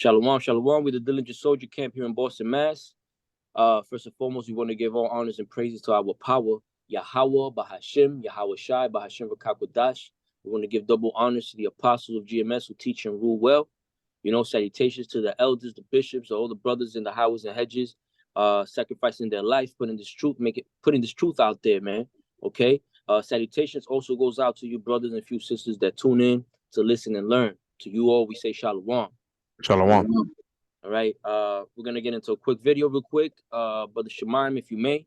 Shalom, shalom. We're the Diligent Soldier Camp here in Boston, Mass. First and foremost, we want to give all honors and praises to our power, Yahawah, Bahashim, Yahawashi, Bahashim Rawchaa Qadash. We want to give double honors to the apostles of GMS who teach and rule well. You know, salutations to the elders, the bishops, all the brothers in the highways and hedges, sacrificing their life, putting this truth out there, man. Okay. Salutations also goes out to you brothers and few sisters that tune in to listen and learn. To you all, we say shalom. Shalom. All right. We're gonna get into a quick video real quick. Brother Shemaim, if you may.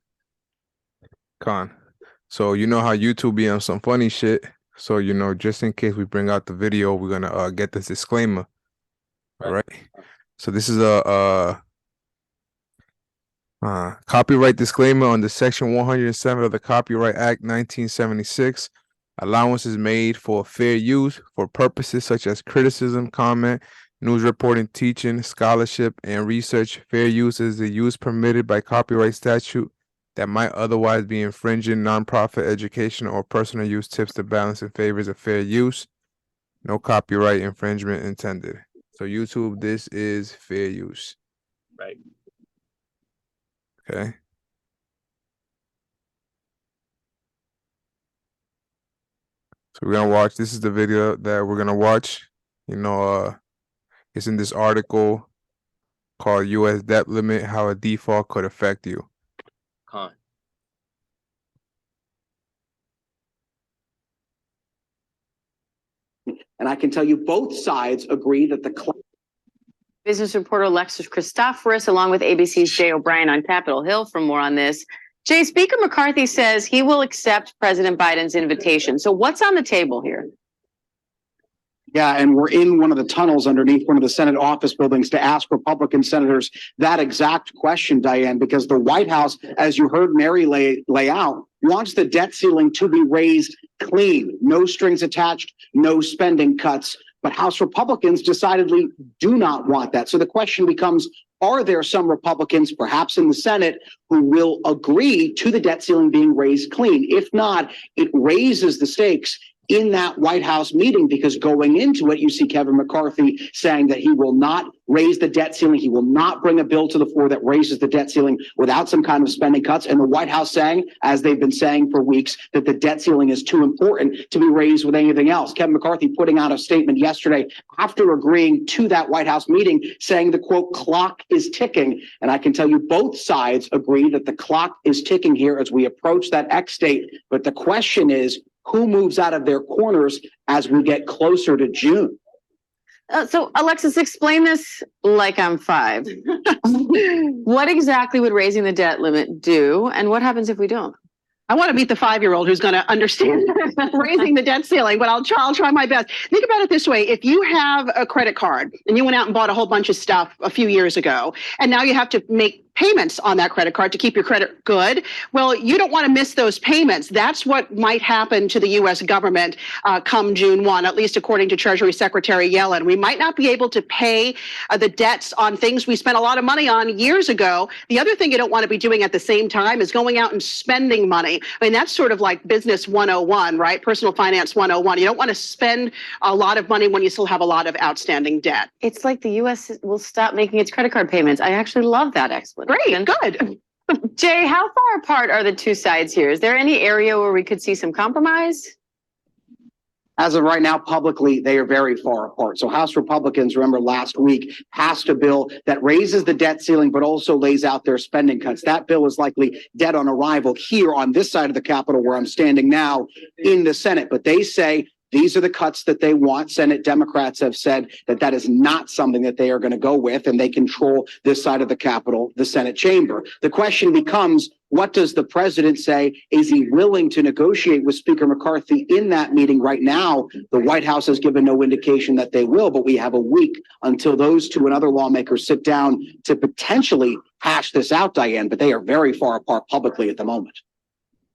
Khan. So you know how YouTube be on some funny shit. So you know, just in case we bring out the video, we're gonna get this disclaimer. All right. So this is a copyright disclaimer under Section 107 of the Copyright Act 1976. Allowance is made for fair use for purposes such as criticism, comment, news reporting, teaching, scholarship, and research. Fair use is the use permitted by copyright statute that might otherwise be infringing. Nonprofit, educational, or personal use tips the balance in favors of fair use. No copyright infringement intended. So YouTube, this is fair use. Right. Okay. So we're gonna watch. This is the video that we're gonna watch. You know, it's in this article called U.S. Debt Limit, How a Default Could Affect You. Con. And I can tell you both sides agree that the business reporter Alexis Christoforous, along with ABC's Jay O'Brien on Capitol Hill for more on this. Jay, Speaker McCarthy says he will accept President Biden's invitation. So what's on the table here? Yeah, and we're in one of the tunnels underneath one of the Senate office buildings to ask Republican senators that exact question, Diane, because the White House, as you heard Mary lay out, wants the debt ceiling to be raised clean, no strings attached, no spending cuts. But House Republicans decidedly do not want that. So the question becomes, are there some Republicans, perhaps in the Senate, who will agree to the debt ceiling being raised clean? If not, it raises the stakes in that White House meeting, because going into it, you see Kevin McCarthy saying that he will not raise the debt ceiling. He will not bring a bill to the floor that raises the debt ceiling without some kind of spending cuts. And the White House saying, as they've been saying for weeks, that the debt ceiling is too important to be raised with anything else. Kevin McCarthy putting out a statement yesterday after agreeing to that White House meeting, saying the, quote, clock is ticking. And I can tell you both sides agree that the clock is ticking here as we approach that X date. But the question is, who moves out of their corners as we get closer to June? So, Alexis, explain this like I'm 5. What exactly would raising the debt limit do, and what happens if we don't? I want to meet the 5-year-old who's going to understand raising the debt ceiling, but I'll try my best. Think about it this way. If you have a credit card and you went out and bought a whole bunch of stuff a few years ago, and now you have to make payments on that credit card to keep your credit good, well, you don't want to miss those payments. That's what might happen to the U.S. government come June 1, at least according to Treasury Secretary Yellen. We might not be able to pay the debts on things we spent a lot of money on years ago. The other thing you don't want to be doing at the same time is going out and spending money. I mean, that's sort of like business 101, right? Personal finance 101. You don't want to spend a lot of money when you still have a lot of outstanding debt. It's like the U.S. will stop making its credit card payments. I actually love that explanation. Great, good. Jay, how far apart are the two sides here? Is there any area where we could see some compromise? As of right now, publicly, they are very far apart. So House Republicans, remember last week, passed a bill that raises the debt ceiling, but also lays out their spending cuts. That bill is likely dead on arrival here on this side of the Capitol where I'm standing now in the Senate. But they say these are the cuts that they want. Senate Democrats have said that that is not something that they are going to go with, and they control this side of the Capitol, the Senate chamber. The question becomes, what does the president say? Is he willing to negotiate with Speaker McCarthy in that meeting? Right now, the White House has given no indication that they will, but we have a week until those two and other lawmakers sit down to potentially hash this out, Diane, but they are very far apart publicly at the moment.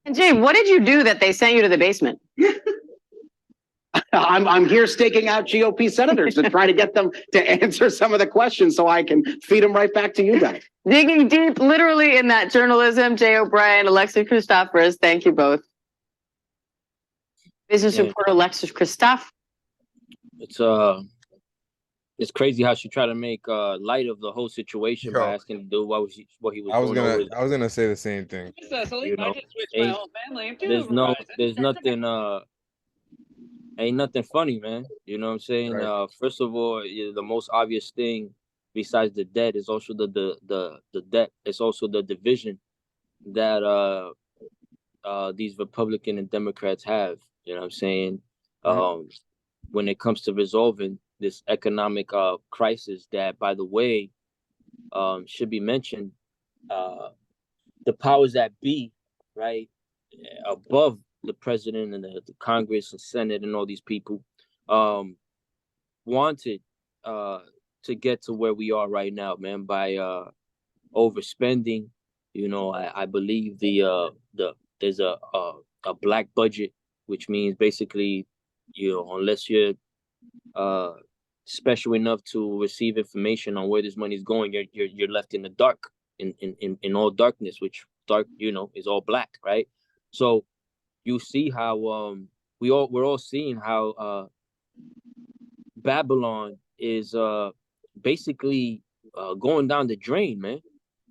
And Jay, what did you do that they sent you to the basement? I'm here staking out GOP senators to try to get them to answer some of the questions so I can feed them right back to you guys. Digging deep, literally, in that journalism. Jay O'Brien, Alexis Christoforous, thank you both. Business reporter Alexis Christoforous. It's It's crazy how she tried to make light of the whole situation by Yo, asking the dude what he was I was doing over gonna I was gonna say the same thing. you know. There's nothing ain't nothing funny, man. You know what I'm saying? Right. First of all, the most obvious thing besides the debt is also the debt. It's also the division that these Republican and Democrats have. You know what I'm saying? Um, when it comes to resolving this economic crisis, that, by the way, should be mentioned, the powers that be, right, above the president and the Congress and Senate and all these people, wanted to get to where we are right now, man, by overspending. I believe there's a black budget, which means basically, unless you're uh special enough to receive information on where this money is going, you're left in the dark, in all darkness, which dark, is all black, right? So you see how we're all seeing how Babylon is basically going down the drain, man.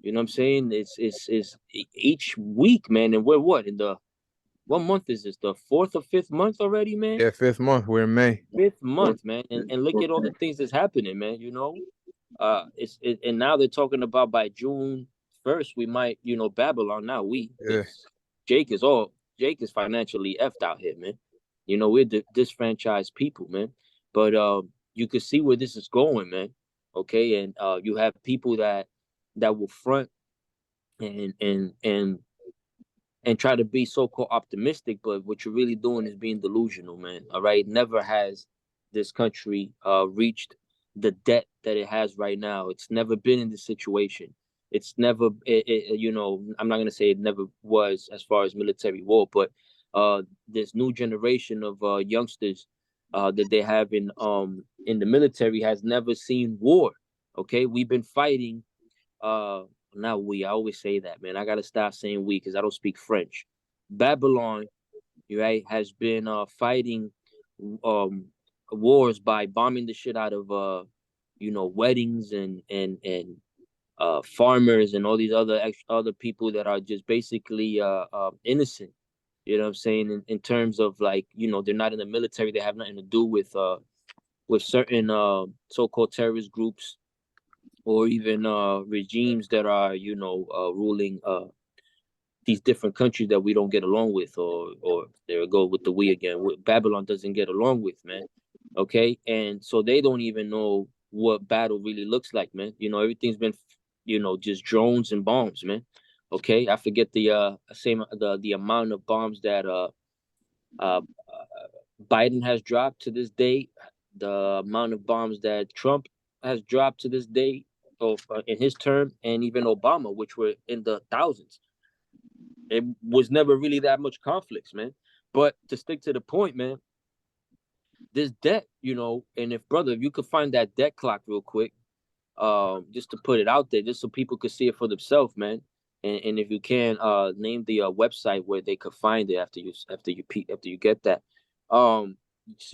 You know what I'm saying? It's each week, man, and we're what, in the what month is this? The fourth or fifth month already, man? Yeah, 5th month. We're in May. Fifth month, man. And look at all the things that's happening, man, and now they're talking about by June 1st we might, Babylon. Now Yeah. Jake is financially effed out here, man. We're disfranchised people, man. But you can see where this is going, man. Okay, and you have people that will front and try to be so-called optimistic, but what you're really doing is being delusional, man. All right, never has this country reached the debt that it has right now. It's never been in this situation. It's never, I'm not gonna say it never was as far as military war, but this new generation of youngsters that they have in the military has never seen war. Okay, we've been fighting. Not we. I always say that, man. I gotta stop saying we because I don't speak French. Babylon, right, has been fighting um wars by bombing the shit out of weddings and farmers and all these other people that are just basically innocent. You know what I'm saying? In terms of, like, they're not in the military. They have nothing to do with certain so-called terrorist groups or even regimes that are, ruling these different countries that we don't get along with, or there we go with the we again. What Babylon doesn't get along with, man. Okay, and so they don't even know what battle really looks like, man. Everything's been, just drones and bombs, man. Okay, I forget the amount of bombs that Biden has dropped to this day, the amount of bombs that Trump has dropped to this day in his term, and even Obama, which were in the thousands. It was never really that much conflicts, man. But to stick to the point, man, this debt, and if you could find that debt clock real quick, just to put it out there, just so people could see it for themselves, man. And if you can, name the website where they could find it after you get that. So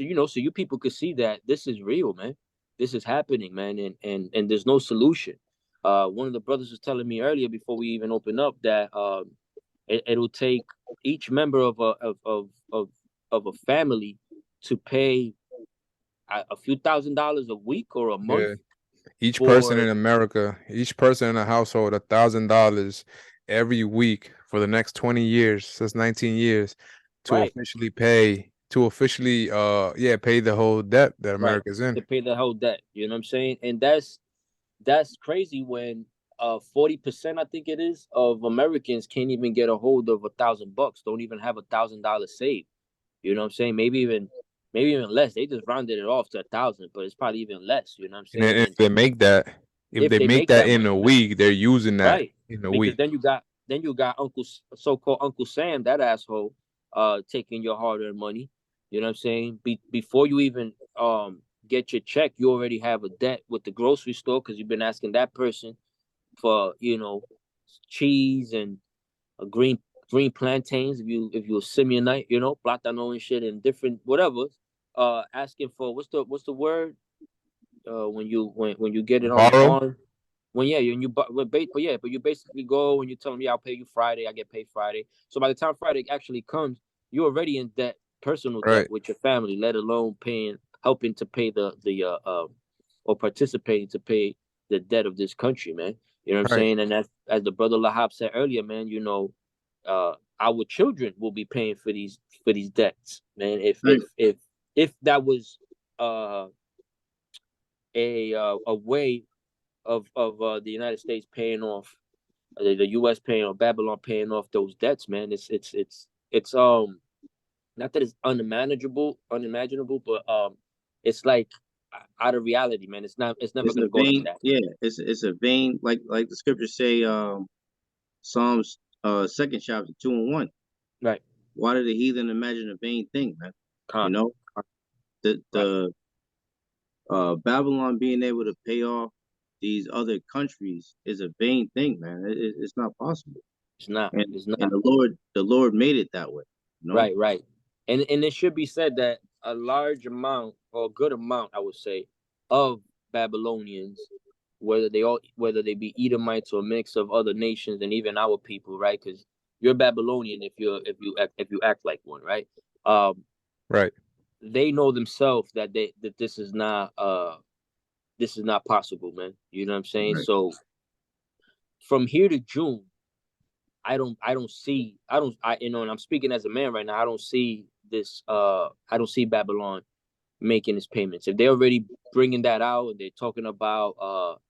you people could see that this is real, man. This is happening, man, and there's no solution. One of the brothers was telling me earlier before we even open up that it'll take each member of a family to pay a few $1,000s a week or a month. Yeah. Each person in America, each person in a household, $1,000 every week for the next 20 years. That's 19 years to Right. officially pay the whole debt that America's in. To pay the whole debt. You know what I'm saying? And that's crazy when 40%, I think it is, of Americans can't even get a hold of $1,000, don't even have $1,000 saved. You know what I'm saying? Maybe even less. They just rounded it off to 1,000, but it's probably even less. You know what I'm saying? And if they make that, if they make that in a week, they're using that in a week. Then you got so-called Uncle Sam, that asshole, taking your hard-earned money. You know what I'm saying? Before you even get your check, you already have a debt with the grocery store because you've been asking that person for, cheese and green plantains, if you're a Simeonite, platano and shit, and different whatever. Asking for what's the word? when you get it on Borrow? bond. When you but you basically go and you tell them, yeah, I'll pay you Friday. I get paid Friday. So by the time Friday actually comes, you're already in debt, personal debt Right. with your family, let alone helping to pay or participating to pay the debt of this country, man. You know what I'm Right. saying? And as the brother Lahab said earlier, man, our children will be paying for these debts, man. If that was a way of the United States paying off the U.S. paying or Babylon paying off those debts, man. It's not that it's unimaginable, but it's like out of reality, man. It's never It's gonna a go like vain, that. yeah. It's a vain, like the scriptures say, Psalms, second chapter 2:1. Right. Why did the heathen imagine a vain thing, man? You know, the Babylon being able to pay off these other countries is a vain thing, man. It's not possible. It's not. And It's not. and the Lord made it that way. You know? Right. And it should be said that a large amount or a good amount, I would say, of Babylonians, whether they be Edomites or a mix of other nations and even our people, right? Because you're Babylonian if you act like one, right? Right. They know themselves that this is not possible, man. You know what I'm saying? Right. So from here to June, I don't see, and I'm speaking as a man right now. I don't see Babylon making his payments. If they're already bringing that out and they're talking about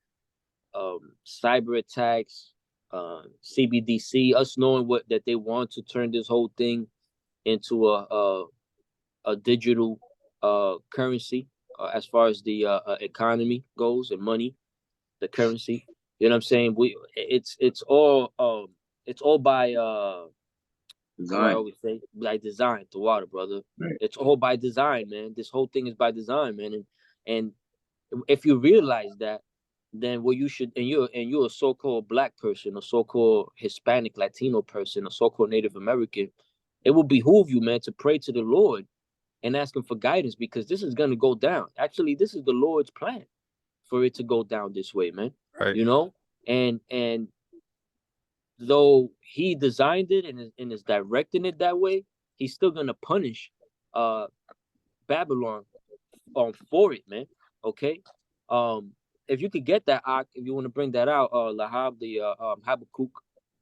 cyber attacks, CBDC, us knowing that they want to turn this whole thing into a digital currency, as far as the economy goes and money, the currency. You know what I'm saying? It's all by how I Design. always say, by design. The water, brother. Right. It's all by design, man. This whole thing is by design, man. And if you realize that, then what you should, and you're a so-called black person, a so-called Hispanic Latino person, a so-called Native American, it will behoove you, man, to pray to the Lord and ask him for guidance, because this is gonna go down. Actually, this is the Lord's plan for it to go down this way, man. Right. You know, and though he designed it and is directing it that way, he's still gonna punish Babylon for it, man. Okay. If you could get that, if you want to bring that out, Lahab, the Habakkuk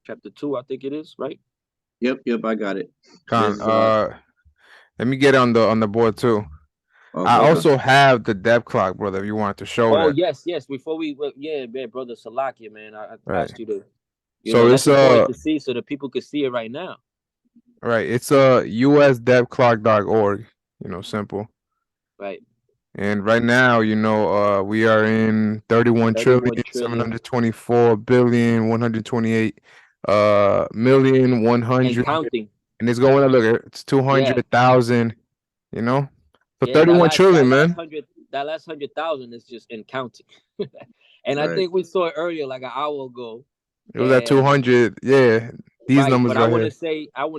chapter 2, I think it is, right? Yep, I got it. Con, This, let me get on the board too. okay. I also have the depth clock, brother. If you want to show Oh, that. yes. Before man, brother Salakia, man, I Right. asked you to. So that's it's important to see so that people could see it right now. right. It's usdebtclock.org. Simple. Right. And right now, we are in 31 trillion 724 billion 128 million 100 And counting. and it's going to look, it's 200,000, So 31 trillion, man. That last 100,000 is just in counting. And Right. I think we saw it earlier, like an hour ago. It was at 200. Yeah, these numbers but right I want here.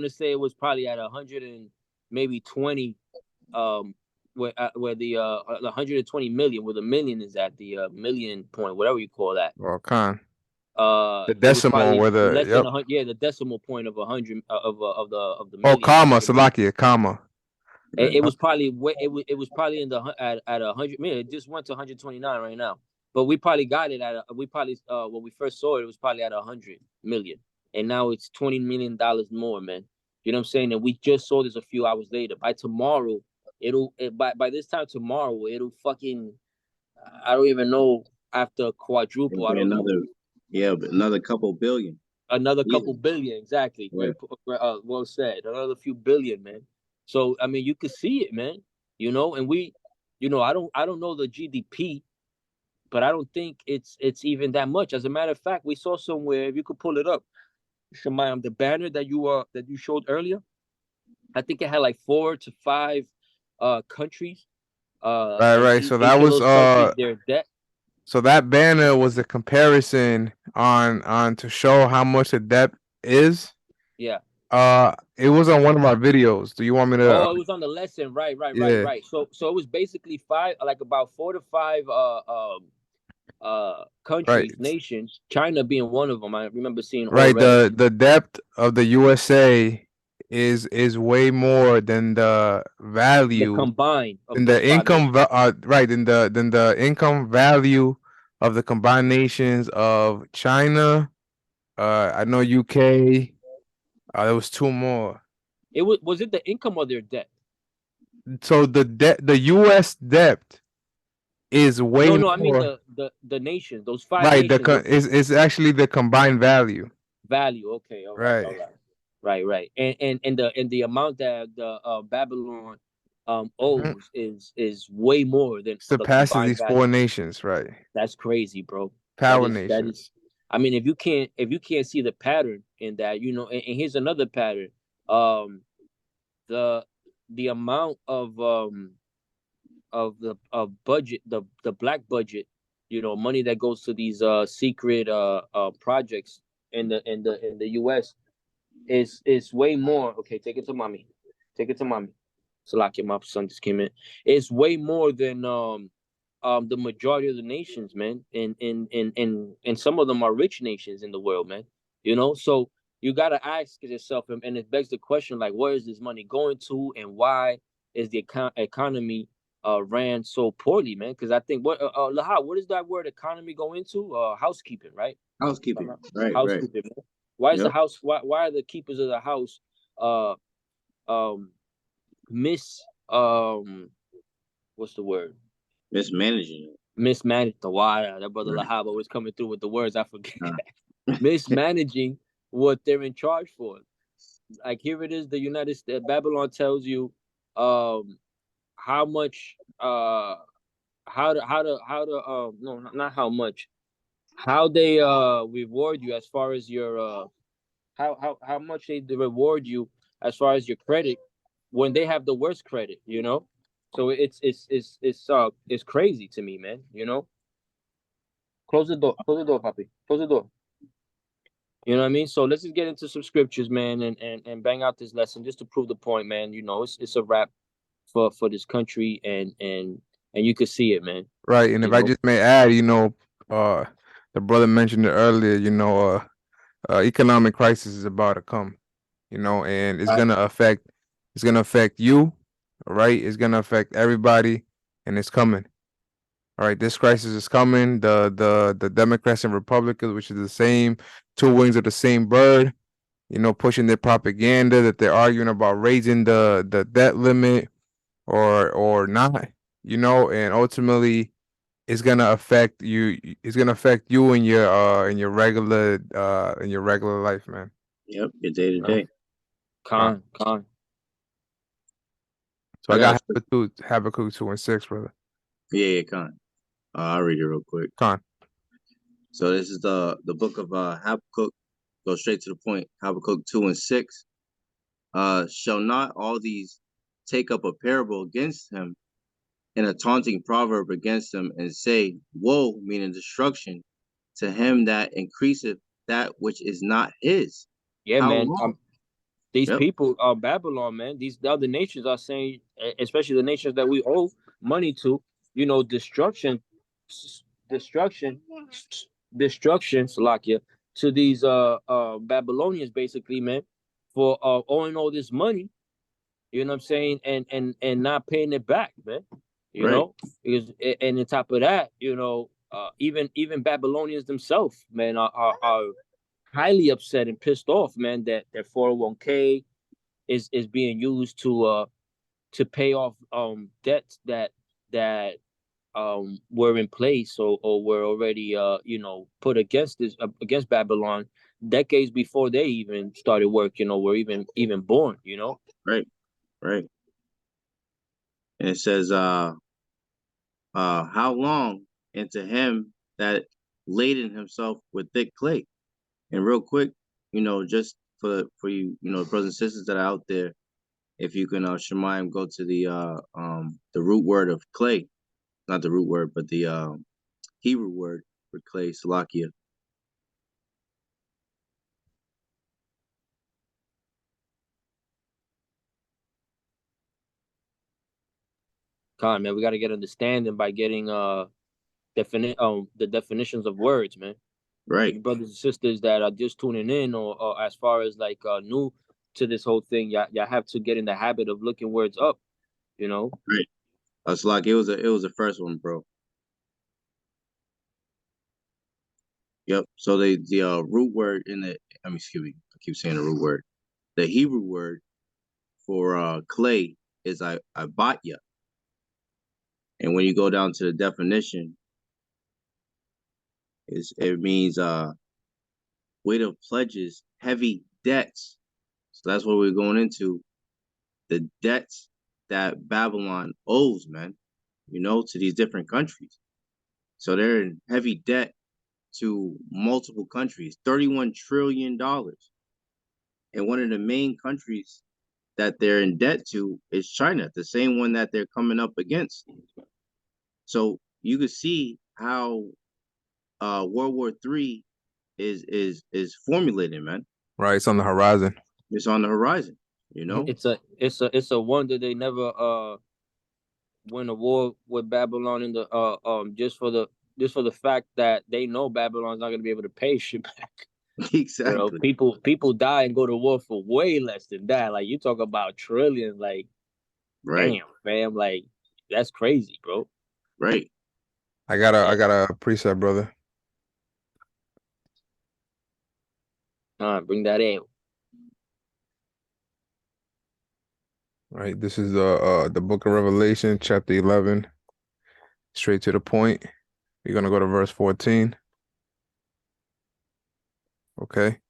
to say it was probably at 100 and maybe 20. Where the 120 million, where the million is at, the million point, whatever you call that. Well, Con. The decimal where the less than 100, the decimal point of 100 of the Oh, million. comma, Salakia, comma. It was probably it was probably in the at 100 million. It just went to 129 right now. But we probably got it at when we first saw it was probably at 100 million, and now it's $20 million more, man. You know what I'm saying? And we just saw this a few hours later. By tomorrow, by this time tomorrow, it'll fucking, I don't even know, after quadruple. I don't know. But another couple billion. Another couple billion, exactly. Right. Well said. Another few billion, man. So I mean, you could see it, man. And we, I don't know the GDP, but I don't think it's even that much. As a matter of fact, we saw somewhere, if you could pull it up, Shemayim, the banner that you showed earlier, I think it had like 4 to 5 countries. Right. So that was their debt. So that banner was a comparison on to show how much the debt is. Yeah. It was on one of my videos. Do you want me to? Oh, it was on the lesson. Right. Yeah. So it was basically five, like about 4 to 5 Right. countries, nations, China being one of them. I remember seeing Right. already. The depth of the USA is way more than the The value combined of than those the five income nations. right than the income value of the combined nations of China. I know UK. There was two more. It was it the income or their debt? So the US debt is way No, I mean more. the nations, those five Right. nations of Is actually the combined value. value. Okay, all Right. right, right. And the amount that the Babylon Mhm. owes is way more than the Surpasses combined these value. four nations. Right. That's crazy, bro. Power That nations. is. I mean, if you can't see the pattern in that, you know, and here's another pattern. Um, the the amount of the budget, the black budget, you know, money that goes to these secret projects in the US is way more. Okay, take it to mommy. Take it to mommy. Salakia, my son just came in. It's way more than the majority of the nations, man. And some of them are rich nations in the world, man. You know, so you gotta ask yourself, and it begs the question, like, where is this money going to, and why is the economy ran so poorly, man? Because I think Laha, what does that word economy go into? Housekeeping, right? Housekeeping. Right, right. Housekeeping, man. Why is the Yep. house? Why are the keepers of the house uh um miss what's the word? Mismanaging it. Mismanaged the water. That brother Right. Lahaba was coming through with the words. I forget. Uh, Mismanaging what they're in charge for. Like here it is, the United States Babylon tells you how much how to no, not how much, how they reward you as far as your how much they reward you as far as your credit when they have the worst credit, you know. So it's crazy to me, man, you know. Close the door, Papi. Close the door. You know what I mean? So let's just get into some scriptures, man, and bang out this lesson just to prove the point, man. You know, it's a wrap for this country, and you could see it, man. Right. And You if I know, just may add, uh, the brother mentioned it earlier. Economic crisis is about to come. And it's gonna affect you, right? It's gonna affect everybody, and it's coming. All right, this crisis is coming. The Democrats and Republicans, which is the same two wings of the same bird, pushing their propaganda that they're arguing about raising the debt limit or not, and ultimately it's gonna affect you. It's gonna affect you in your regular life, man. yep. Your day to day. Uh, con. So I I got got Habakkuk 2:6, brother. yeah, con. I'll read it real quick. Con. So this is the book of Habakkuk. Go straight to the point. Habakkuk 2:6. Shall not all these take up a parable against him, and a taunting proverb against him, and say, woe, meaning destruction, to him that increaseth that which is not his? Yeah, How man. long? These Yep. people are Babylon, man. These the other nations are saying, especially the nations that we owe money to, you know, destruction, Salakia, to these Babylonians, basically, man, for owing all this money. You know what I'm saying, and not paying it back, man. You Right. know, because and on top of that, you know, even Babylonians themselves, man, are highly upset and pissed off, man, that their 401k is being used to pay off debts that were in place or were already you know, put against this against Babylon decades before they even started work, you know, were even born, you know. Right. Right. And it says, how long? And to him that laden himself with thick clay. And real quick, just for you, brothers and sisters that are out there, if you can, Shemaim, go to the root word of clay, not the root word, but the Hebrew word for clay, Salakia. Man, we got to get understanding by getting the definitions of words, man. Right. Your brothers and sisters that are just tuning in, or as far as like new to this whole thing, y'all have to get in the habit of looking words up, you know. Right. It's like it was the first one, bro. Yep. So the root word in the excuse me, I keep saying the root word. The Hebrew word for clay is abatya. And when you go down to the definition, it means weight of pledges, heavy debts. So that's what we're going into. The debts that Babylon owes, man, to these different countries. So they're in heavy debt to multiple countries, $31 trillion. And one of the main countries that they're in debt to is China, the same one that they're coming up against. So you can see how World War III is formulating, man. Right, it's on the horizon. It's on the horizon, It's a wonder they never win a war with Babylon in the just for the fact that they know Babylon's not gonna be able to pay shit back. Exactly. People die and go to war for way less than that. Like, you talk about trillions, like, right. Damn, fam, like, that's crazy, bro. Right. I got a preset, brother. Bring that in. Right, this is the book of Revelation, chapter 11. Straight to the point. We're gonna go to verse 14. Okay.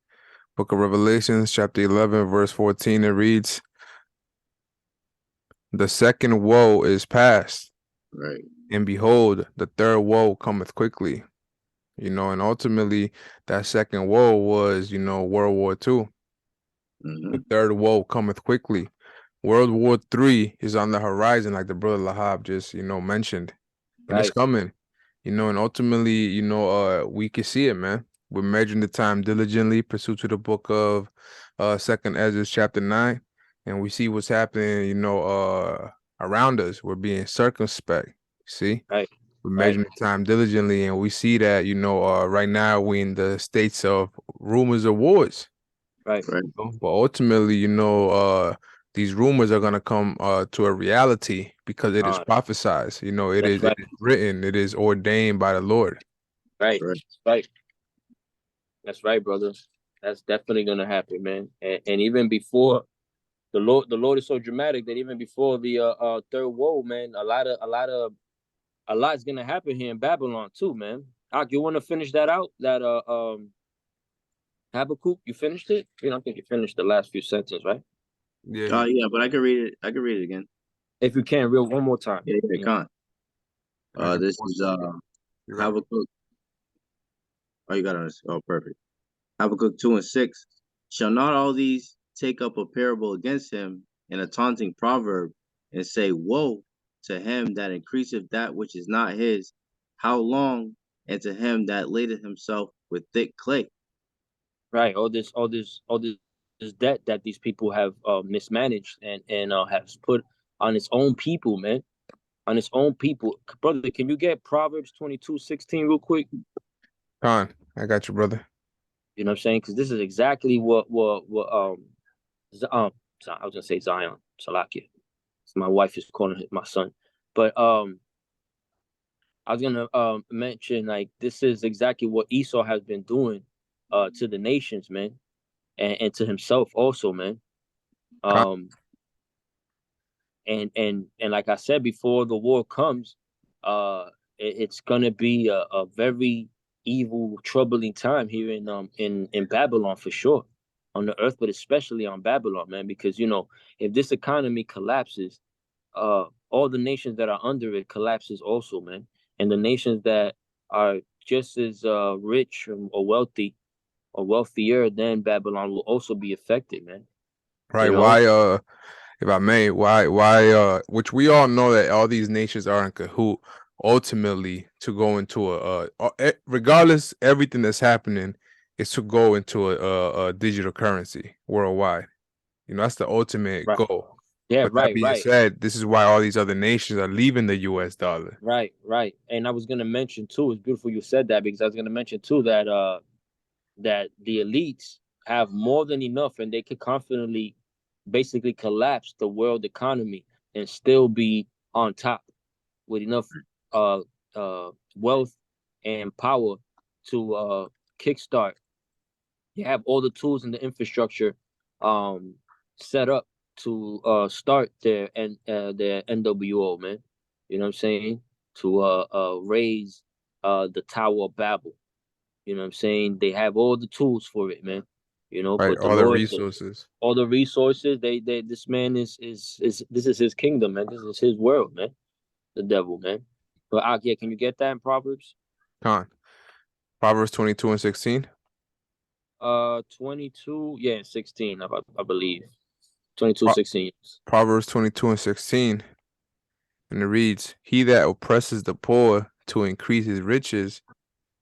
Book of Revelations, chapter 11, verse 14. It reads, "The second woe is past, right, and behold, the third woe cometh quickly." And ultimately that second woe was, World War II. Mm-hmm. The third woe cometh quickly. World War III is on the horizon, like the brother Lahab just, mentioned. And it's coming. And ultimately, we can see it, man. We're measuring the time diligently, pursuit to the book of 2nd Ezra chapter 9. And we see what's happening, around us. We're being circumspect. See? Right. We're measuring the time diligently, and we see that, right now we're in the states of rumors of wars. Right. But ultimately, these rumors are gonna come to a reality because it is prophesied. It is written, it is ordained by the Lord. Right. That's right, brother. That's definitely gonna happen, man. And even before the Lord is so dramatic that even before the third woe, man, a lot's gonna happen here in Babylon too, man. Ak, you want to finish that out? That Habakkuk, you finished it? I think you finished the last few sentences, right? Yeah. Yeah, but I can read it. I can read it again. If you can, real one more time. Yeah, you can't. This is Habakkuk. Oh, you got it. Oh, perfect. Habakkuk 2 and 6. Shall not all these take up a parable against him in a taunting proverb, and say, Woe to him that increaseth that which is not his, how long, and to him that ladeth himself with thick clay. Right. All this debt that these people have mismanaged and has put on its own people, man. On its own people. Brother, can you get Proverbs 22:16 real quick? I got you, brother. You know what I'm saying? Because this is exactly what I was gonna say Zion, Salakia. My wife is calling him my son. But I was gonna mention, like, this is exactly what Esau has been doing to the nations, man, and to himself also, man. And like I said before, the war comes, it's gonna be a very evil, troubling time here in Babylon for sure, on the earth, but especially on Babylon, man, because if this economy collapses, all the nations that are under it collapses also, man, and the nations that are just as rich or wealthy or wealthier than Babylon will also be affected, man. Right? Why? If I may, why? Which we all know that all these nations are in cahoot ultimately to go into regardless, everything that's happening is to go into a digital currency worldwide. That's the ultimate goal. Yeah, But that right, being right. said, this is why all these other nations are leaving the US dollar. Right, right. And I was gonna mention too, it's beautiful you said that, because I was gonna mention too that that the elites have more than enough, and they could confidently basically collapse the world economy and still be on top with enough uh wealth and power to kickstart. You have all the tools and the infrastructure set up to start their NWO, man. You know what I'm saying? To raise the Tower of Babel. You know what I'm saying? They have all the tools for it, man. You know, Right, but the all the Lord, resources. all the resources, they this man is this is his kingdom, man. This is his world, man. The devil, man. But yeah, can you get that in Proverbs? Con. Proverbs 22 and 16. 22, yeah, 16, I believe. 22, Pro- 16. Proverbs 22 and 16. And it reads, he that oppresses the poor to increase his riches,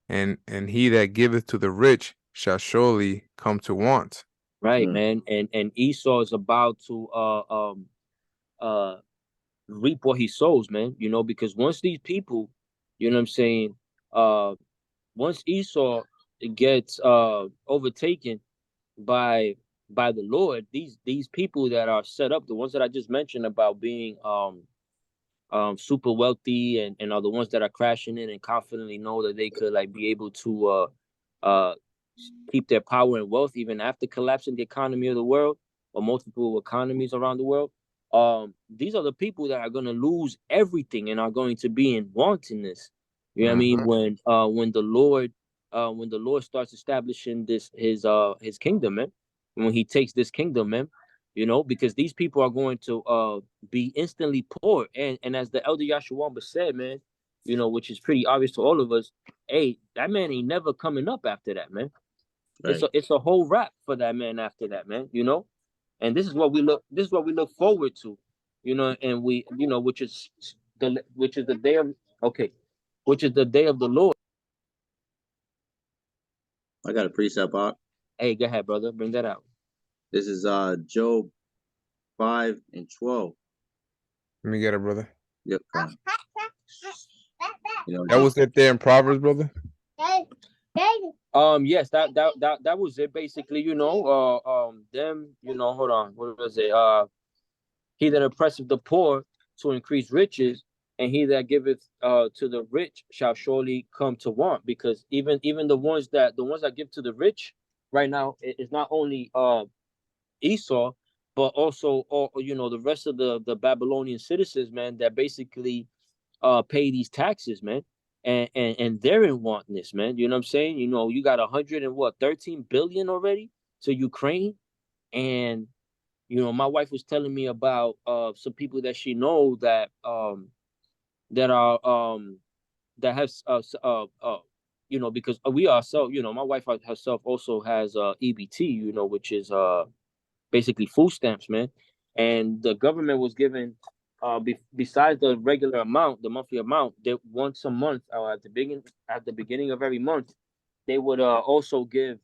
and he that giveth to the rich shall surely come to want. Right, man. And Esau is about to uh reap what he sows, man. You know, because once these people, you know what I'm saying, once Esau gets overtaken by the Lord, these people that are set up, the ones that I just mentioned about being super wealthy and are the ones that are crashing in and confidently know that they could like be able to uh keep their power and wealth even after collapsing the economy of the world or multiple economies around the world. These are the people that are going to lose everything and are going to be in wantonness. You know what I mean? When the Lord starts establishing this his kingdom, man. When he takes this kingdom, man, you know, because these people are going to be instantly poor. And as the elder Yahawah said, man, you know, which is pretty obvious to all of us, hey, that man ain't never coming up after that, man. Right. It's a whole wrap for that man after that, man, you know. And this is what we look forward to, you know, and we, you know, which is the day of, okay, which is the day of the Lord. I got a precept out. Hey, go ahead, brother, bring that out. This is Job 5 and 12. Let me get it, brother. Yep. You know, That was it there in Proverbs, brother? Yes, that was it basically, you know. Them, you know, hold on, what was it? He that oppresseth the poor to increase riches, and he that giveth to the rich shall surely come to want. Because even the ones that give to the rich right now is not only Esau, but also all, you know, the rest of the Babylonian citizens, man, that basically pay these taxes, man. And they're in wantness, man. You know what I'm saying? You know, you got 13 billion already to Ukraine. And you know, my wife was telling me about some people that she know that that are that has you know, because we ourselves, you know, my wife herself also has EBT, you know, which is basically food stamps, man. And the government was giving besides the regular amount, the monthly amount, that once a month at the beginning of every month, they would also give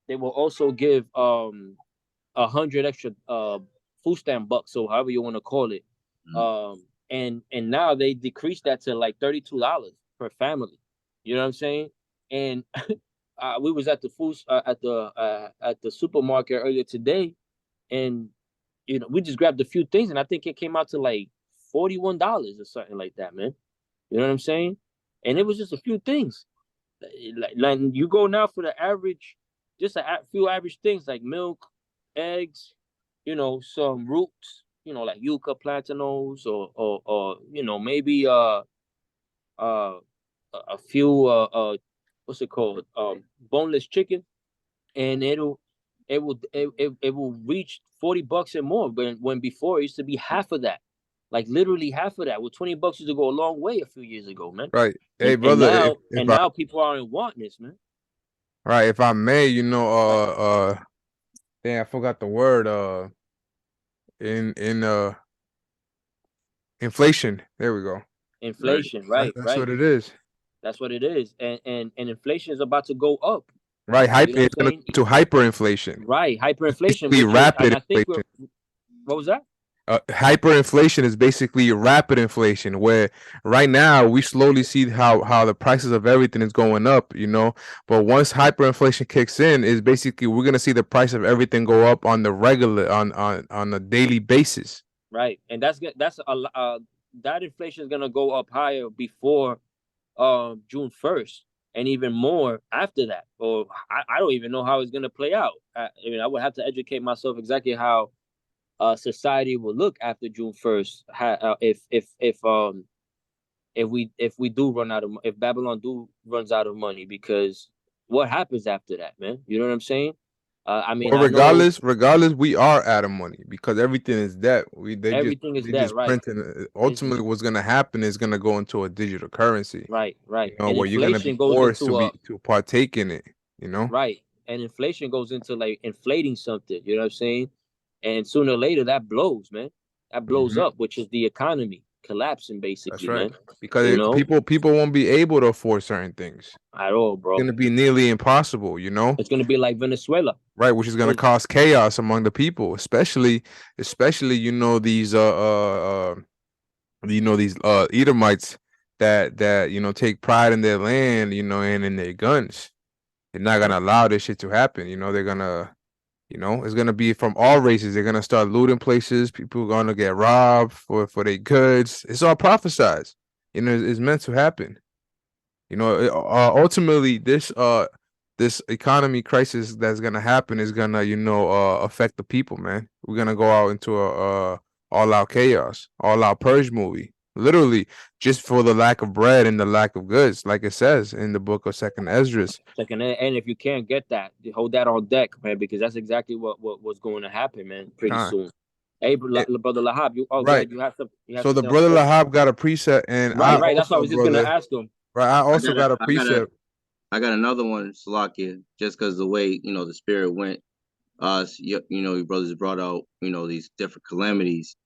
100 extra food stamp bucks, or however you want to call it. And now they decreased that to like $32 per family. You know what I'm saying? And we was at the at the supermarket earlier today, and you know, we just grabbed a few things, and I think it came out to like $41 or something like that, man. You know what I'm saying? And it was just a few things. Like you go now for the average, just a few average things like milk, eggs, you know, some roots, you know, like yucca plantanos, or you know, maybe a few what's it called, boneless chicken, and it will reach $40 and more, when before it used to be half of that, like literally half of that. With $20 used to go a long way a few years ago, man. Right. Hey, And brother, now people are in wantness, man. right, if I may, you know, damn, I forgot the word, in inflation. There we go. Inflation, right, That's right. what it is. That's what it is. And inflation is about to go up. Right, You know it's what I'm gonna saying? go to hyperinflation. Right, hyperinflation, Basically which is, rapid and I think inflation. what was that? hyperinflation is basically rapid inflation, where right now we slowly see how the prices of everything is going up, you know. But once hyperinflation kicks in, is basically we're gonna see the price of everything go up on the regular on a daily basis. Right, and that's that inflation is gonna go up higher before June 1st, and even more after that. Or I don't even know how it's gonna play out. I mean, I would have to educate myself exactly how society will look after June 1st. If we do run out of, if Babylon runs out of money, because what happens after that, man? You know what I'm saying? I mean, Well, I know regardless, we are out of money because everything is debt. everything is They dead, just right? printing. Ultimately, what's gonna happen is gonna go into a digital currency. Right, You right. know, And where you're gonna be inflation goes forced into a to partake in it. You know. right, and inflation goes into like inflating something. You know what I'm saying? And sooner or later, that blows, man. That blows Mhm. up, which is the economy collapsing, That's basically, right. man. You Because know, people won't be able to afford certain things. at all, It's bro. gonna be nearly impossible. You know. It's gonna be like Venezuela. Right, which is going to cause chaos among the people, especially you know these these Edomites that you know take pride in their land, you know, and in their guns. They're not gonna allow this shit to happen. You know, they're gonna, you know, it's gonna be from all races. They're gonna start looting places. People are gonna get robbed for their goods. It's all prophesized. You know, it's meant to happen. You know, ultimately, this economy crisis that's gonna happen is gonna, you know, affect the people, man. We're gonna go out into a all-out chaos, all-out purge movie, literally, just for the lack of bread and the lack of goods, like it says in the book of Second Esdras. Second, and if you can't get that, hold that on deck, man, because that's exactly what's going to happen, man, pretty Huh. soon. Hey, It- brother Lahab, you go right. ahead. You have some. You have So the something else brother to say? Lahab got a preset, and I Right, right. That's what I also, was just gonna brother, ask him. right, I I also got a, got a I got a, precept. I got another one, Salakia, just because the way, you know, the spirit went. You know, your brothers brought out, you know, these different calamities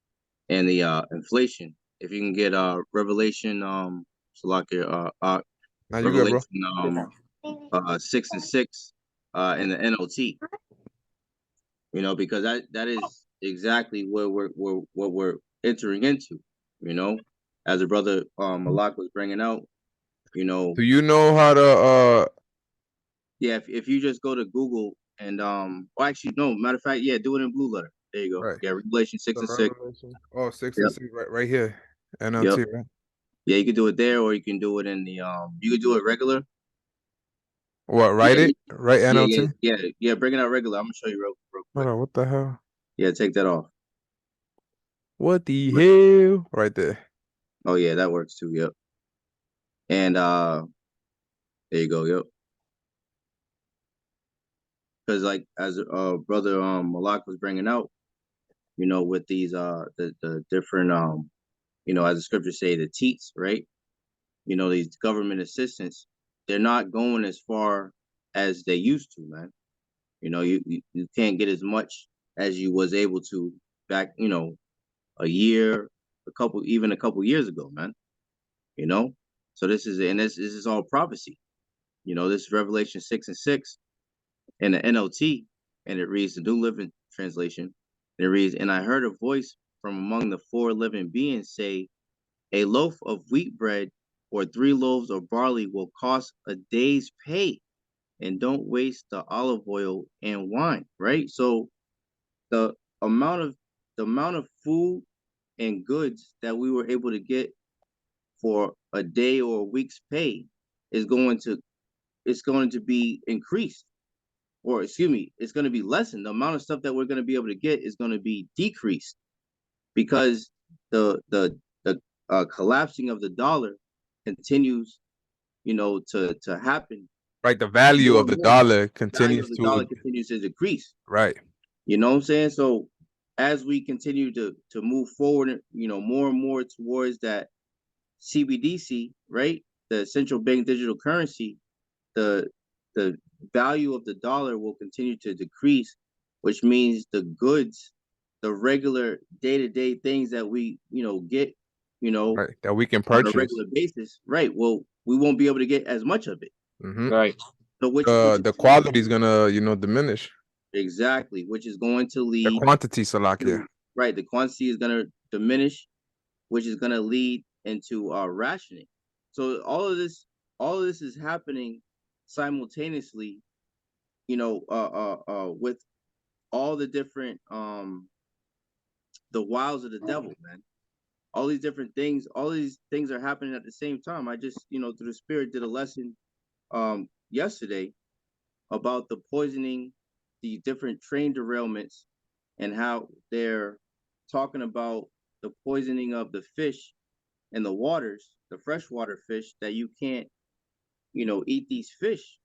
and the inflation. If you can get Revelation, Salakia, Now you good, bro. Revelation 6:6 in the NLT, you know, because that is exactly what we're entering into, you know, as a brother Malak was bringing out, you know. Do you know how to Yeah, if you just go to Google and well, actually no, matter of fact, yeah, do it in blue letter. There you go. right? Yeah, Revelation 6 The and 6. Revelation. Oh, 6 and Yep. 6, right here. Yep. NLT, right? Yeah, you can do it there, or you can do it in the you can do it regular. What, Yeah, write it? Right, NLT? yeah. Bring it out regular. I'm gonna show you real Hold quick. on, what the hell? Yeah, take that off. What the hell? Right there. Oh yeah, that works too. Yep. And there you go. Yep. Because like as brother Malak was bringing out, you know, with these the different you know, as the scriptures say, the teats, right? You know, these government assistants, they're not going as far as they used to, man. You know, you can't get as much as you was able to back, you know, even a couple years ago, man. You know, so this is all prophecy. You know, this is Revelation 6 and 6 in the NLT, and it reads the New Living Translation. And it reads, "And I heard a voice from among the four living beings say, a loaf of wheat bread or 3 loaves of barley will cost a day's pay, and don't waste the olive oil and wine." Right. So the amount of food and goods that we were able to get for a day or a week's pay is going to be increased, or excuse me, it's going to be lessened. The amount of stuff that we're going to be able to get is going to be decreased because the collapsing of the dollar continues, you know, to happen. Right, the value More of and the more, dollar the value continues of the to, dollar continues to decrease. right. You know what I'm saying? So as we continue to move forward, you know, more and more towards that CBDC, right? The central bank digital currency, the the value of the dollar will continue to decrease, which means the goods, the regular day-to-day things that we, you know, get, you know, Right, that we can on a purchase. regular basis, right? Well, we won't be able to get as much of it. Mm-hmm. Right. So which is The quality is gonna, you know, diminish. exactly, which is going to The lead quantity, Salakia. to right, the quantity is gonna diminish, which is gonna lead into rationing. So all of this is happening simultaneously, with all the different the wiles of the devil, man. All these different things, all these things are happening at the same time. I just, through the spirit, did a lesson yesterday about the poisoning, the different train derailments, and how they're talking about the poisoning of the fish in the waters, the freshwater fish, that you can't, eat these fish.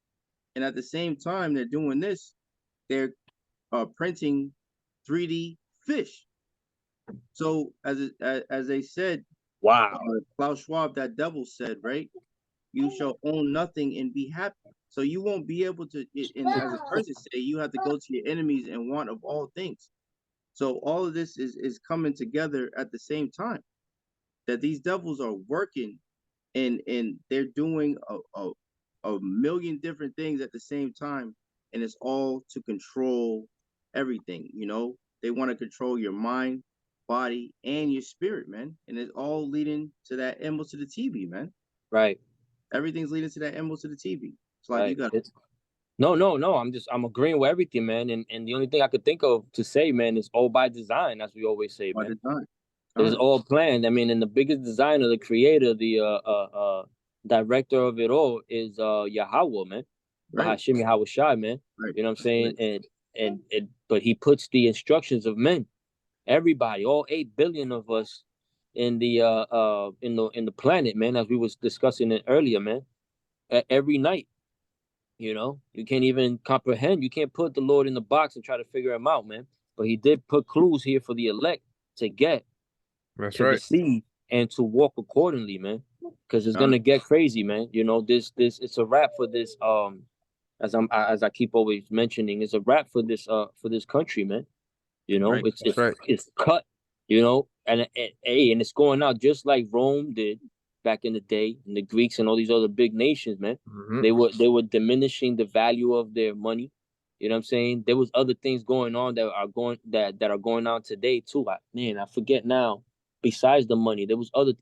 And at the same time they're doing this, they're printing 3D fish. So as they said, Wow. Klaus Schwab, that devil said, right? You shall own nothing and be happy. So you won't be able to, and as a person say, you have to go to your enemies and want of all things. So all of this is coming together at the same time. That these devils are working, and they're doing a million different things at the same time, and it's all to control everything. They want to control your mind, body, and your spirit, man. And it's all leading to that emerald to the TV, man. Right. Everything's leading to that emerald to the TV. It's like Right. you got No. I'm agreeing with everything, man. And the only thing I could think of to say, man, is all by design, as we always say, by man. design. It is all planned. I mean, and the biggest designer, the creator, the director of it all is Yahawah, man. Right. Bahashim Yahawashi, man. Right. You know what I'm saying? And but he puts the instructions of men, everybody, all 8 billion of us in the planet, man, as we was discussing it earlier, man. Every night, you can't even comprehend. You can't put the Lord in the box and try to figure him out, man. But he did put clues here for the elect to get, That's to right. receive, and to walk accordingly, man. Because it's gonna get crazy, man. This it's a wrap for this. As I keep always mentioning, it's a wrap for this country, man. Right. It's cut, and it's going out just like Rome did back in the day, and the Greeks and all these other big nations, man. Mhm. They were diminishing the value of their money. You know what I'm saying? There was other things going on that are going on today too. I forget now. Besides the money, there was other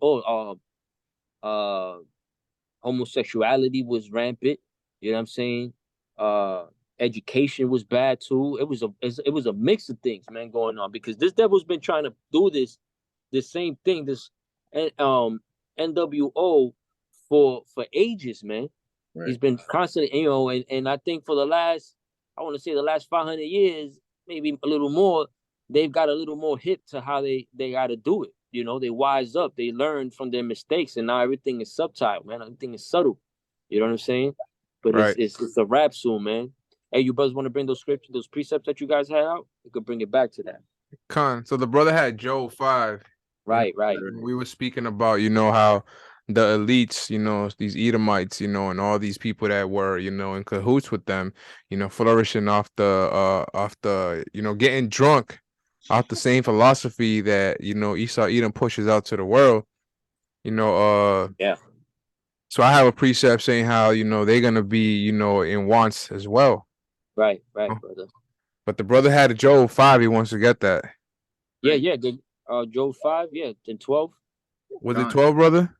homosexuality was rampant. You know what I'm saying? Education was bad too. It was a mix of things, man, going on, because this devil's been trying to do this same thing, this NWO for ages, man. Right. He's been constantly, and I think for the last 500 years, maybe a little more, they've got a little more hip to how they got to do it. They wise up, they learn from their mistakes, and now everything is subtle, man. Everything is subtle. You know what I'm saying? But Right. it's a rap soon, man. Hey, you brothers want to bring those scriptures, those precepts that you guys had out? You could bring it back to that. So the brother had Job 5. Right. We were speaking about, how the elites, these Edomites, and all these people that were, in cahoots with them, flourishing off the, getting drunk off the same philosophy that, Esau Edom pushes out to the world, Yeah. So I have a precept saying how, they're going to be, in wants as well. Right, brother. But the brother had a Job 5. He wants to get that. Yeah. Job 5, yeah, then 12. Was it 12, brother?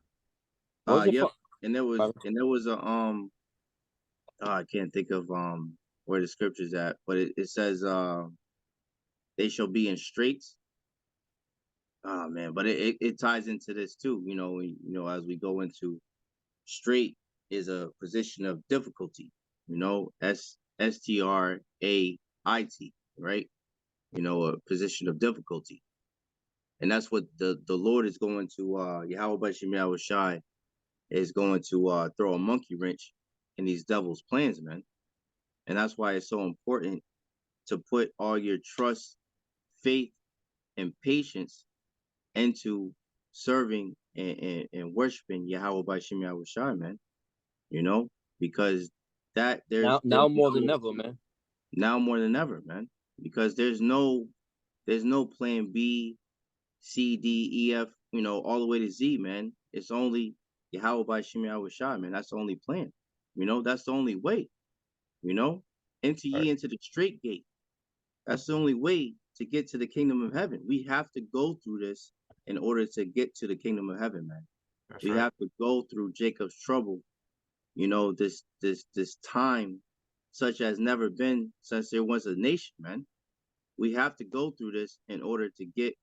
Yep. And there was a I can't think of where the scripture's at, but it says they shall be in straits. Oh man, but it ties into this too, as we go into straight is a position of difficulty, STRAIT, right? A position of difficulty. And that's what the Lord is going to Yahawashi is going to throw a monkey wrench in these devils' plans, man. And that's why it's so important to put all your trust, faith, and patience into serving and worshiping Yahweh by Shem Yahawashi, man. Because that there's now more than ever, man. Now more than ever, man. Because there's no plan B, C, D, E, F, all the way to Z, man. It's only Yahweh by Shem Yahawashi, man. That's the only plan. That's the only way. Enter ye into the straight gate. That's the only way to get to the kingdom of heaven. We have to go through this in order to get to the kingdom of heaven, man. We have to go through Jacob's trouble. You know, this time such as never been since there was a nation, man. We have to go through this in order to get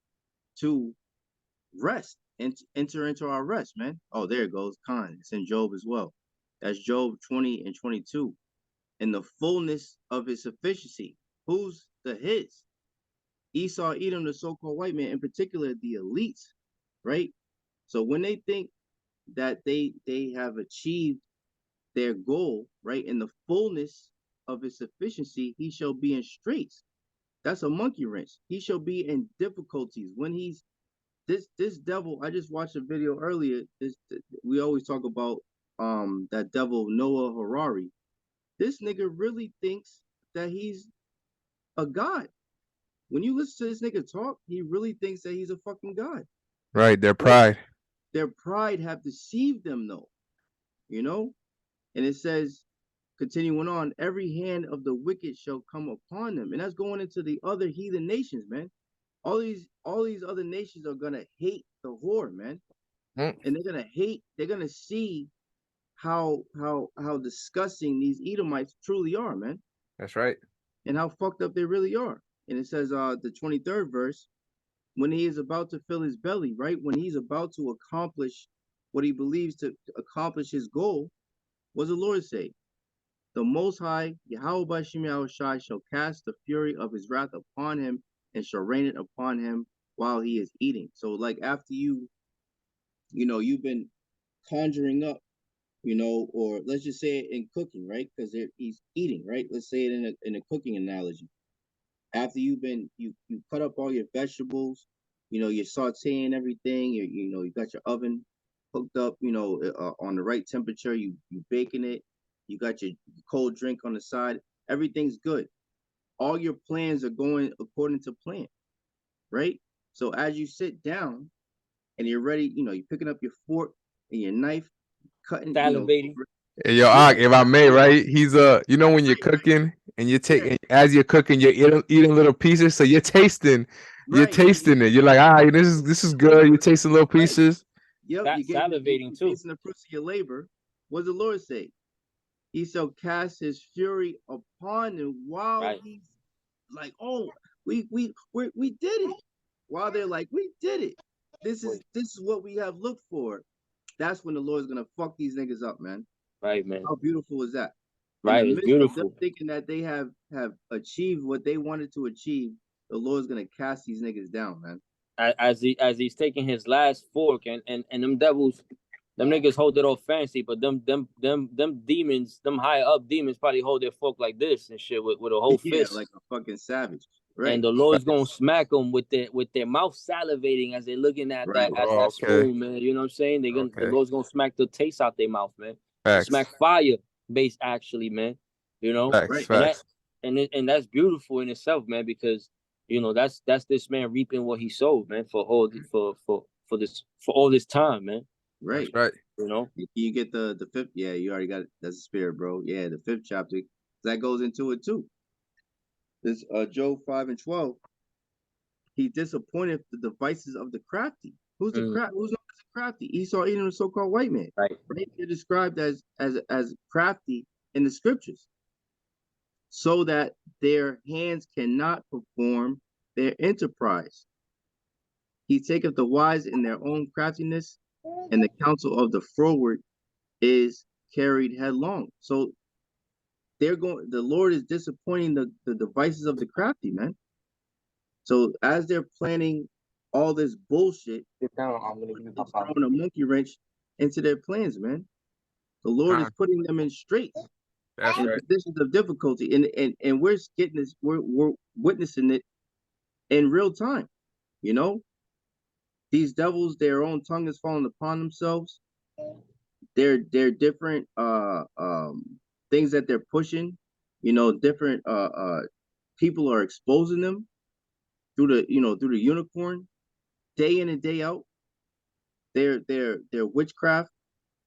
to rest and enter into our rest, man. Oh, there it goes. Khan. It's in Job as well. That's Job 20 and 22. In the fullness of his sufficiency. Who's the his? Esau, Edom, the so-called white man, in particular, the elites, right? So when they think that they have achieved their goal, right, in the fullness of his sufficiency, he shall be in straits. That's a monkey wrench. He shall be in difficulties when he's this devil. I just watched a video earlier. We always talk about that devil Noah Harari. This nigga really thinks that he's a god. When you listen to this nigga talk, he really thinks that he's a fucking god. Right, their pride. Their pride have deceived them, though. You know? And it says, continuing on, every hand of the wicked shall come upon them. And that's going into the other heathen nations, man. All these other nations are gonna hate the whore, man. And they're gonna see how disgusting these Edomites truly are, man. That's right. And how fucked up they really are. And it says the 23rd verse, when he is about to fill his belly, right? When he's about to accomplish what he believes to accomplish his goal, what does the Lord say? The Most High, Yahawashi shall cast the fury of his wrath upon him and shall rain it upon him while he is eating. So like after you've been conjuring up, or let's just say it in cooking, right? Because he's eating, right? Let's say it in a cooking analogy. After you cut up all your vegetables, you're sauteing everything, you got your oven hooked up, on the right temperature, you baking it, you got your cold drink on the side, everything's good. All your plans are going according to plan, right? So as you sit down and you're ready, you're picking up your fork and your knife, cutting, salivating. Hey, yo, Ak, if I may, right? He's when you're cooking and you're taking as you're cooking, you're eating little pieces, so you're tasting it. You're like, this is good. You're tasting little pieces. Yep, you're salivating too. Tasting the fruits of your labor. What does the Lord say? He shall cast his fury upon him while he's like, oh, we did it. While they're like, we did it. This is what we have looked for. That's when the Lord's gonna fuck these niggas up, man. Right, man. How beautiful is that? Right, it's beautiful. Thinking that they have achieved what they wanted to achieve, the Lord's gonna cast these niggas down, man. As he's taking his last fork, and them devils, them niggas hold it all fancy, but them demons, them high up demons probably hold their fork like this and shit with a whole fist, like a fucking savage. Right. And the Lord's gonna smack them with their mouth salivating as they're looking at that spoon, man. You know what I'm saying? The Lord's gonna smack the taste out their mouth, man. Smack fire based actually, man. Facts. And that's beautiful in itself, man, because that's this man reaping what he sowed, man, for all this time, man. Right. That's right. You get the fifth. Yeah, you already got it. That's the spirit, bro. Yeah, the 5th chapter that goes into it too. This Job 5 and 12. He disappointed the devices of the crafty. Who's the crafty? Esau, Edom, the so-called white man. Right. They're described as crafty in the scriptures, so that their hands cannot perform their enterprise. He taketh the wise in their own craftiness, and the counsel of the froward is carried headlong. So the Lord is disappointing the devices of the crafty, man. So as they're planning all this bullshit, they're throwing a monkey wrench into their plans, man. The Lord is putting them in straits, in positions of difficulty, and we're getting this, we're witnessing it in real time. These devils, their own tongue is falling upon themselves. They're different things that they're pushing. Different people are exposing them through the unicorn, day in and day out. Their witchcraft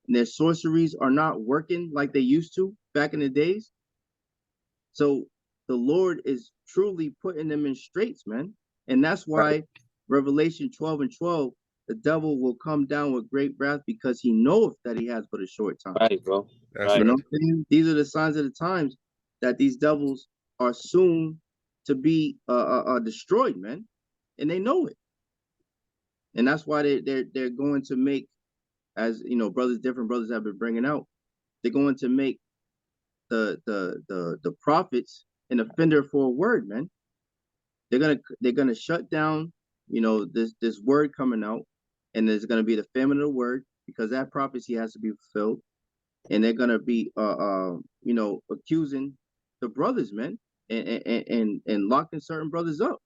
and their sorceries are not working like they used to back in the days. So the Lord is truly putting them in straits, man. And that's why Revelation 12:12, the devil will come down with great wrath because he knoweth that he has but a short time. Right, bro. That's You right. know what I'm saying? These are the signs of the times that these devils are soon to be destroyed, man. And they know it. And that's why they're going to make, as you know, different brothers have been bringing out, they're going to make the prophets an offender for a word, man. They're gonna shut down, you know, this word coming out, and there's gonna be the famine of the word because that prophecy has to be fulfilled, and they're gonna be you know, accusing the brothers, man, and locking certain brothers up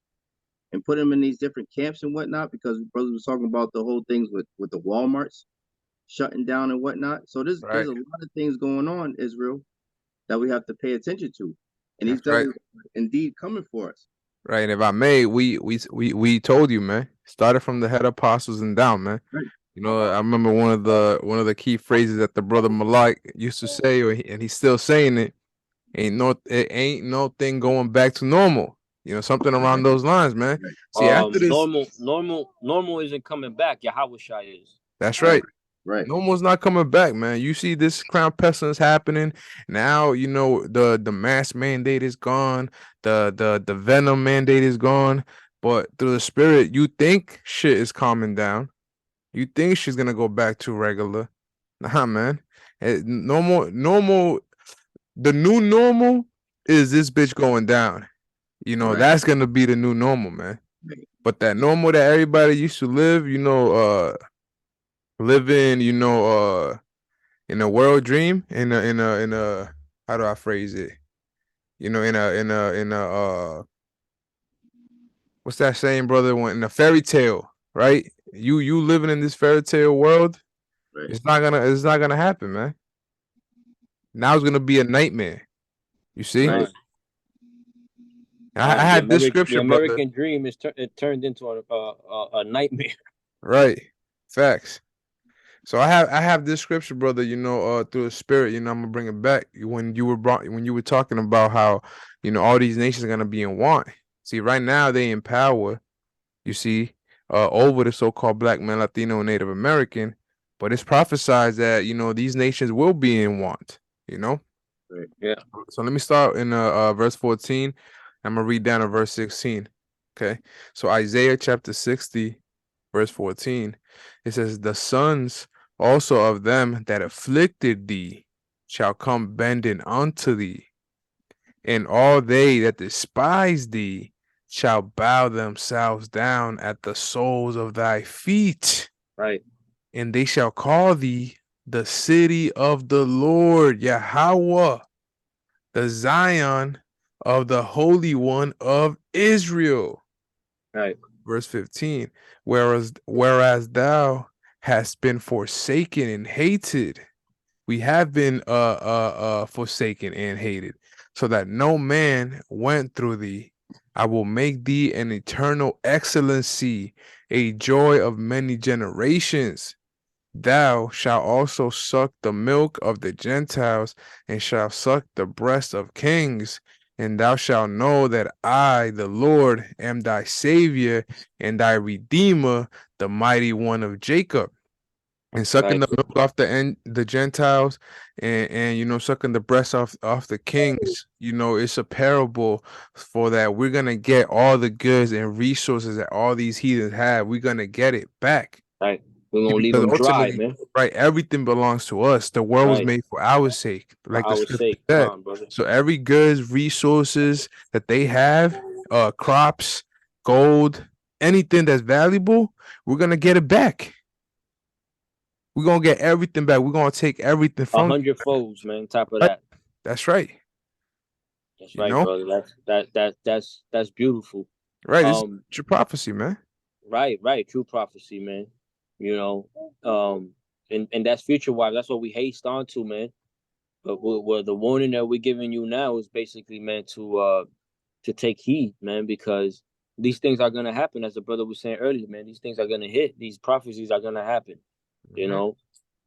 and put them in these different camps and whatnot because brothers was talking about the whole things with the Walmarts shutting down and whatnot. So there's a lot of things going on, Israel, that we have to pay attention to, and these devils are indeed coming for us. Right, and if I may, we told you, man. Started from the head apostles and down, man. Right. You know, I remember one of the key phrases that the brother Malak used to say, and he's still saying it. It ain't no thing going back to normal. You know, something around those lines, man. Right. See, after this, normal isn't coming back. Yahawashi is. that's right. Right. Normal's not coming back, man. You see this crown pestilence happening now. You know the mask mandate is gone. The venom mandate is gone. But through the spirit, you think shit is calming down. You think she's gonna go back to regular. Nah, man. Normal. The new normal is this bitch going down. You know, that's gonna be the new normal, man. But that normal that everybody used to live, you know, living, you know, in a world dream, in a how do I phrase it? You know, in a what's that saying, brother? When in a fairy tale, right? You living in this fairy tale world, it's not gonna happen, man. Now it's gonna be a nightmare. You see? Right. I had this scripture, the American brother. dream is it turned into a nightmare. Right. Facts. So I have this scripture, brother, you know, through the spirit, you know, I'm gonna bring it back. When you were talking about how, you know, all these nations are gonna be in want. See, right now they in power, you see, over the so-called black man, Latino, and Native American, but it's prophesied that, you know, these nations will be in want, you know? Right. Yeah. So let me start in verse 14. I'm gonna read down to verse 16. Okay. So Isaiah chapter 60, verse 14, it says, the sons also of them that afflicted thee shall come bending unto thee, and all they that despise thee shall bow themselves down at the soles of thy feet. Right. And they shall call thee the city of the Lord, Yahawah, the Zion of the Holy One of Israel. Right. Verse 15, whereas thou hast been forsaken and hated, we have been forsaken and hated, so that no man went through thee. I will make thee an eternal excellency, a joy of many generations. Thou shalt also suck the milk of the Gentiles, and shalt suck the breast of kings. And thou shalt know that I, the Lord, am thy Savior and thy Redeemer, the mighty one of Jacob. And sucking the milk off the Gentiles, and you know, sucking the breast off the kings, you know, it's a parable for that. We're gonna get all the goods and resources that all these heathens have. We're gonna get it back. Right. We're gonna leave Because them dry, ultimately, man. right, everything belongs to us. The world was made for our sake, like the For our scripture sake, said. come on, brother. So every goods, resources that they have, crops, gold, anything that's valuable, we're gonna get it back. We're gonna get everything back. We're gonna take everything from 100 folds, man. Top of right. that. That's right. That's You right, know? brother. That's beautiful. Right. It's your prophecy, man. Right. True prophecy, man. You know, and that's future wise. That's what we haste on to, man. But the warning that we're giving you now is basically meant to take heed, man, because these things are gonna happen, as the brother was saying earlier, man. These things are gonna hit. These prophecies are gonna happen. You know,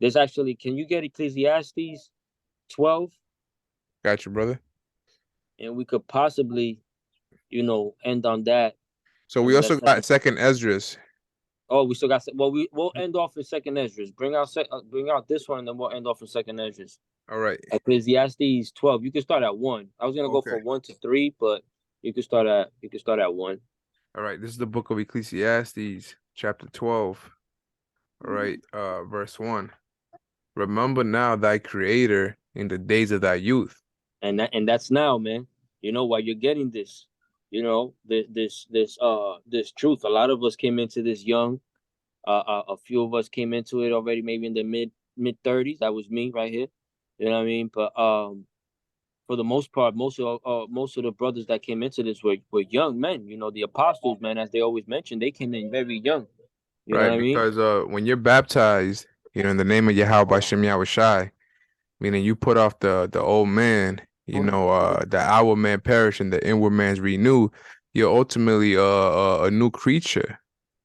there's actually. Can you get Ecclesiastes 12? Got you, brother. and we could possibly, end on that. So we also got second Esdras. Oh, we still got. Well, we'll end off in second Esdras. Bring out this one, and then we'll end off in second Esdras. All right. Ecclesiastes 12. You can start at 1. I was gonna go from 1 to 3, but you can start at 1. All right. This is the book of Ecclesiastes, chapter 12. All right. Verse 1. Remember now thy creator in the days of thy youth. And that's now, man. While you're getting this, this truth. A lot of us came into this young. A few of us came into it already, maybe in the mid 30s. That was me right here. You know what I mean? But for the most part, most of the brothers that came into this were young men. The apostles, man, as they always mention, they came in very young. You know what I mean? Because when you're baptized, in the name of Yahawashi, meaning you put off the old man, the outward man perish and the inward man's renewed, you're ultimately a new creature.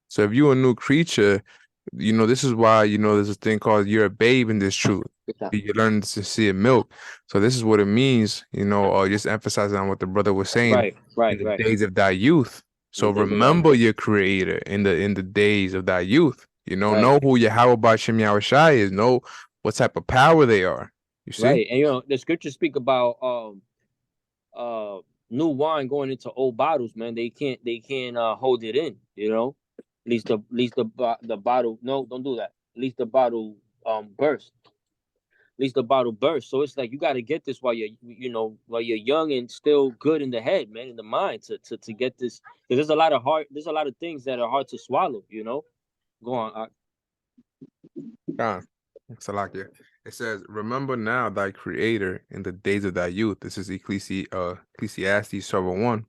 So if you're a new creature, this is why, there's a thing called you're a babe in this truth. You learn to see milk. So this is what it means, just emphasizing on what the brother was saying. Right. In the days of thy youth. So remember your creator in the days of thy youth. Know who Yahawashi is. Know what type of power they are. You see? Right. And the scriptures speak about new wine going into old bottles, man. They can't hold it in, At least the bottle. No, don't do that. At least the bottle burst. At least the bottle burst. So it's like you got to get this while you're young and still good in the head, man, in the mind to get this. Because there's a lot of things that are hard to swallow, Go on. Salakia. It says, remember now thy creator in the days of thy youth. This is Ecclesiastes 12:1.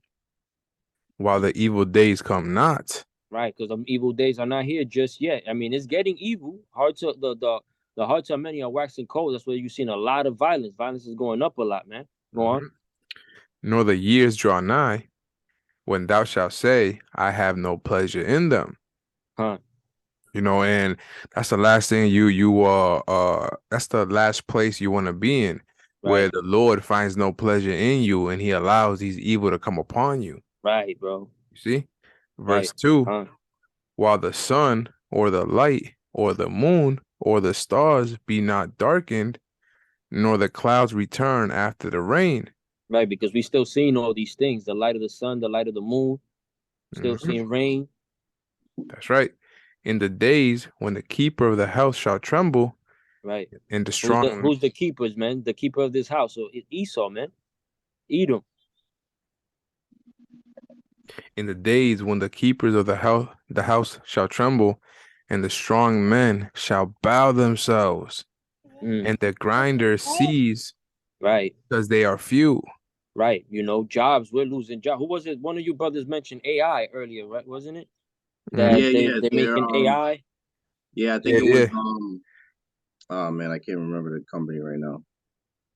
While the evil days come not. Right, because the evil days are not here just yet. I mean, it's getting evil. The hearts of many are waxing cold. That's where you've seen a lot of violence. Violence is going up a lot, man. Go on. Nor the years draw nigh, when thou shalt say, I have no pleasure in them. And that's the last thing that's the last place you want to be in, where the Lord finds no pleasure in you and he allows these evil to come upon you. Right, bro. You see? Verse 2, while the sun or the light or the moon or the stars be not darkened, nor the clouds return after the rain. Right, because we still seeing all these things, the light of the sun, the light of the moon, still seeing rain. That's right. In the days when the keeper of the house shall tremble, right, and the strong... Who's the keepers, man? The keeper of this house. So it's Esau, man. Edom. In the days when the keepers of the house shall tremble, and the strong men shall bow themselves, and the grinders cease, right, because they are few. Right, jobs, we're losing jobs. Who was it? One of you brothers mentioned AI earlier, right? Wasn't it? That they're making AI. Yeah, I think it was. Oh man, I can't remember the company right now.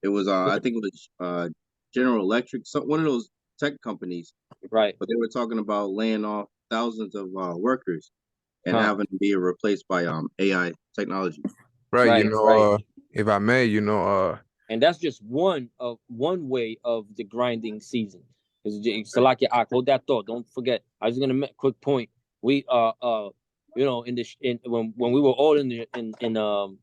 It was. I think it was General Electric, one of those tech companies. Right. But they were talking about laying off thousands of workers and having to be replaced by AI technology. Right. If I may, and that's just one way of the grinding season. Salakia, hold that thought. Don't forget. I was gonna make a quick point. We when we were all in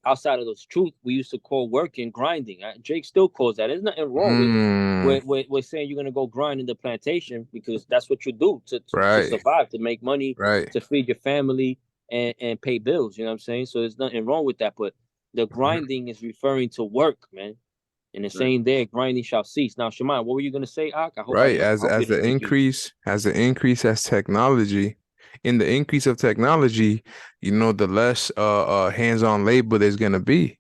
outside of those truth, we used to call working grinding. Jake still calls that. There's nothing wrong with saying you're gonna go grind in the plantation, because that's what you do to survive, to make money, to feed your family and pay bills. You know what I'm saying? So there's nothing wrong with that. But the grinding is referring to work, man. And the saying there, grinding shall cease. Now, Shemai, what were you gonna say, Ak? As the increase as technology. In the increase of technology, the less hands-on labor there's gonna be.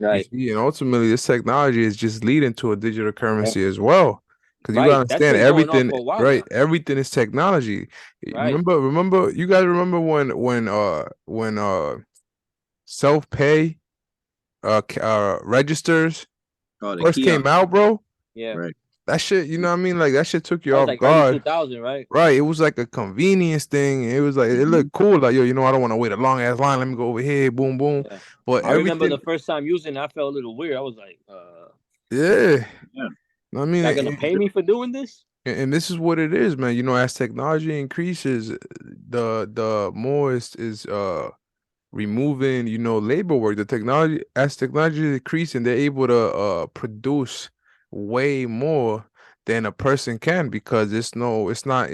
Right. And ultimately, this technology is just leading to a digital currency as well. Because you gotta understand everything, right? Now. Everything is technology. Right. Remember, you guys remember when self-pay registers first came out, bro? Yeah. Right. That shit, you know what I mean? Like that shit took you off like guard. 2000, right? Right. It was like a convenience thing. It was like it looked cool. Like, I don't want to wait a long ass line. Let me go over here. Boom, boom. Yeah. But I remember the first time using it, I felt a little weird. I was like, yeah. I mean, They're gonna pay me for doing this? and this is what it is, man. You know, as technology increases, the more is removing, you know, labor work. The technology, as technology is increasing, they're able to produce way more than a person can, because it's not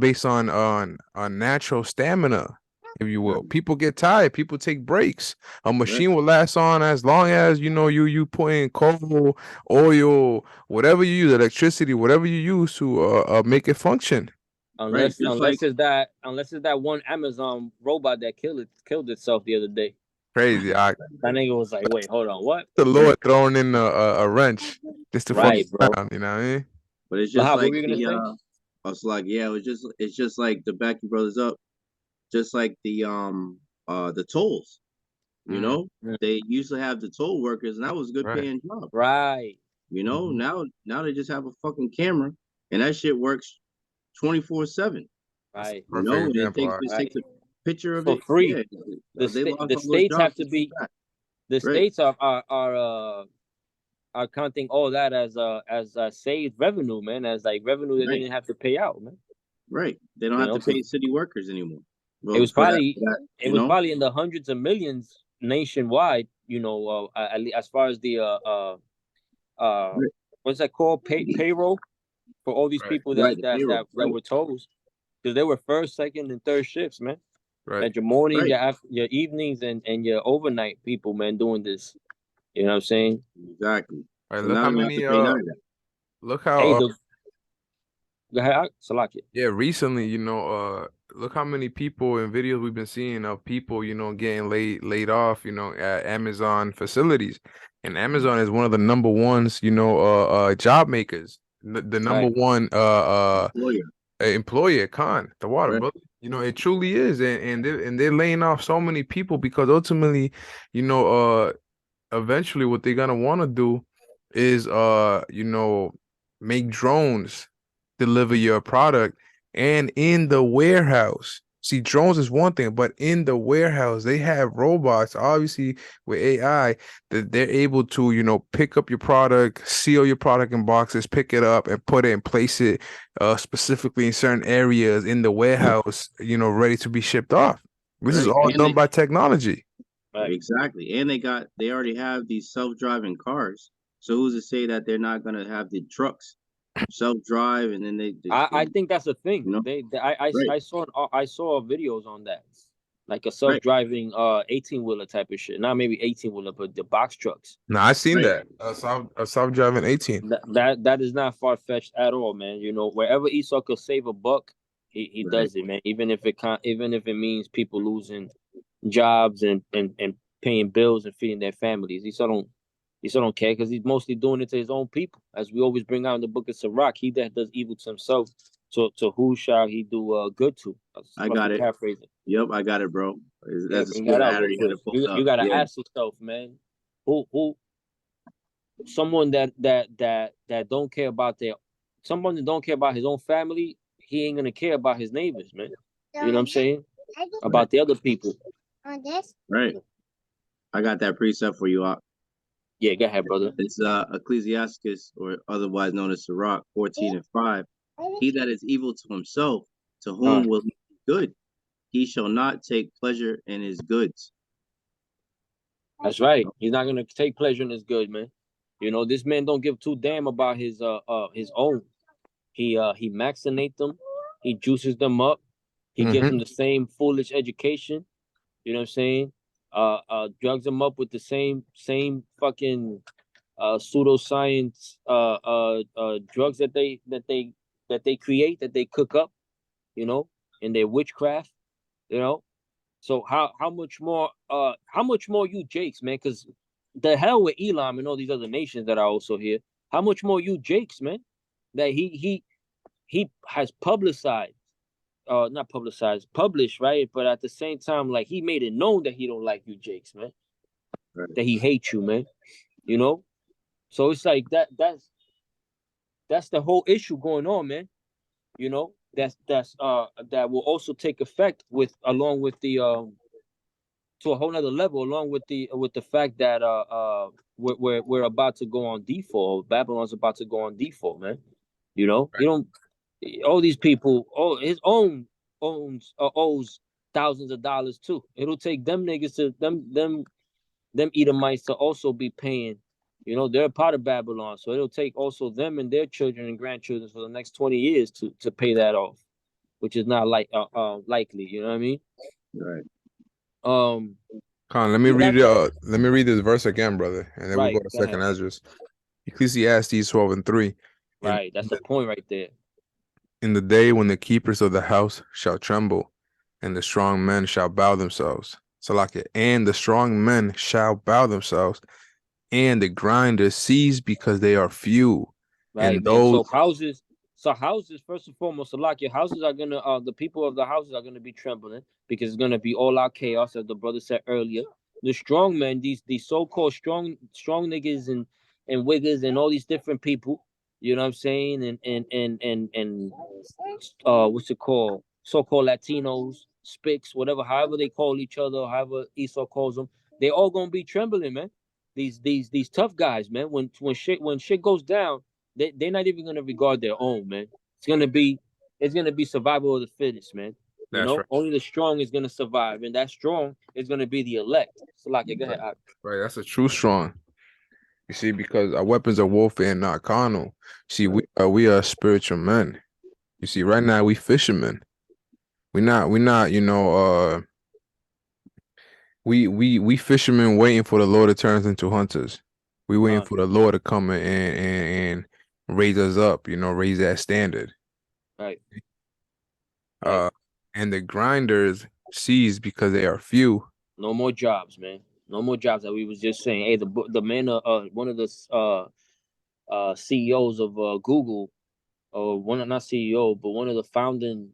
based on natural stamina, if you will. People get tired, people take breaks. A machine will last on as long as, you know, you put in coal, oil, whatever you use, electricity, whatever you use to make it function. Unless it's that one Amazon robot that killed itself the other day. Crazy. That nigga was like, wait, hold on, what? The Lord throwing in a wrench just to fuck Bro. around, you know what I mean? But it's Lahab, just what like were you gonna say? I was like, yeah, it's just like the backing brothers up, just like the tolls. You know, they used to have the toll workers, and that was a good paying job. Right. You know, now they just have a fucking camera, and that shit works 24/7. Right. You know, and it example. takes a picture of For it free. Yeah, they lost The all those states have jobs to be back. the Right. states are counting all that as saved revenue, man, as like revenue that they didn't have to pay out, man. Right. They don't You have know, to pay city workers anymore. it was probably you know? probably in the hundreds of millions nationwide, you know, as far as the what's that called, payroll for all these people Right, that the payroll, were told, because they were first, second, and third shifts, man. Right. At your mornings, your evenings, and your overnight people, man, doing this. You know what I'm saying? Exactly. All right, So look now how they don't have many to pay none of that. look how Hey, go ahead, Salakia. yeah, recently, you know, look how many people in videos we've been seeing of people, you know, getting laid off, you know, at Amazon facilities. And Amazon is one of the number ones, you know, job makers. The number one employer, the water, Right. brother. You know, it truly is. And they're laying off so many people because ultimately, you know, eventually what they're gonna want to do is you know, make drones deliver your product. And in the warehouse, see, drones is one thing, but in the warehouse they have robots, obviously with AI, that they're able to, you know, pick up your product, seal your product in boxes, pick it up and put it and place it specifically in certain areas in the warehouse, you know, ready to be shipped off. This is all done by technology. Exactly. And they already have these self-driving cars. So who's to say that they're not gonna have the trucks self-drive, and then I think that's a thing. You know? I saw videos on that, like a self-driving 18-wheeler type of shit. Not maybe 18-wheeler, but the box trucks. No, I seen that. A self-driving 18. That is not far-fetched at all, man. You know, wherever Esau could save a buck, he does it, man. Even if it means people losing jobs and paying bills and feeding their families. Esau don't care, because he's mostly doing it to his own people. As we always bring out in the book of Sirach, he that does evil to himself, to who shall he do good to? I got it. Paraphrasing. Yep, I got it, bro. That's bring that out real quick. You gotta ask yourself, man, who someone that don't care about someone that don't care about his own family, he ain't gonna care about his neighbors, man. You know what I'm saying? About the other people. Right. I got that precept for you, Yeah, go ahead, brother. It's Ecclesiastes, or otherwise known as Sirach 14:5. He that is evil to himself, to whom will he be good? He shall not take pleasure in his goods. That's right. He's not gonna take pleasure in his good, man. You know, this man don't give two damn about his own. He maxinate them, he juices them up, he gives them the same foolish education. You know what I'm saying? Drugs them up with the same fucking pseudoscience drugs that they create, that they cook up, you know, in their witchcraft, you know. So how much more you Jakes, man? Because the hell with Elam and all these other nations that are also here. How much more you Jakes, man? That he has publicized, not publicized, published, right? But at the same time, like, he made it known that he don't like you Jakes, man. Right. That he hates you, man. You know? So it's like that's the whole issue going on, man. You know, that will also take effect along with the to a whole nother level, along with the fact that we're about to go on default. Babylon's about to go on default, man. You know, you don't all these people, his own owes thousands of dollars too. It'll take them niggas to them Edomites to also be paying. You know, they're a part of Babylon, so it'll take also them and their children and grandchildren for the next 20 years to pay that off, which is not likely. You know what I mean? Right. Khan, let me read it. Let me read this verse again, brother, and then we'll go to Second Esdras. Ecclesiastes 12:3. Right, that's the point right there. In the day when the keepers of the house shall tremble, and the strong men shall bow themselves. Salakia, and the strong men shall bow themselves, and the grinders cease because they are few. Right, and man. those Houses, first and foremost, Salakia, houses are gonna the people of the houses are gonna be trembling because it's gonna be all out chaos, as the brother said earlier. The strong men, these so-called strong niggas and wiggers and all these different people, you know what I'm saying, and what's it called? So-called Latinos, Spics, whatever, however they call each other, however Esau calls them, they all gonna be trembling, man. These tough guys, man. When shit goes down, they're not even gonna regard their own, man. It's gonna be survival of the fittest, man. You That's know, right. only the strong is gonna survive, and that strong is gonna be the elect. So, like, go ahead. Right, that's a true strong. You see, because our weapons are warfare and not carnal. See, we are spiritual men. You see, right now we fishermen. We're not, you know, we fishermen waiting for the Lord to turn us into hunters. We waiting for the Lord to come and raise us up, you know, raise that standard. Right. And the grinders cease because they are few. No more jobs, man. No more jobs. That we was just saying. Hey, the man, one of the CEOs of Google, or not CEO, but one of the founding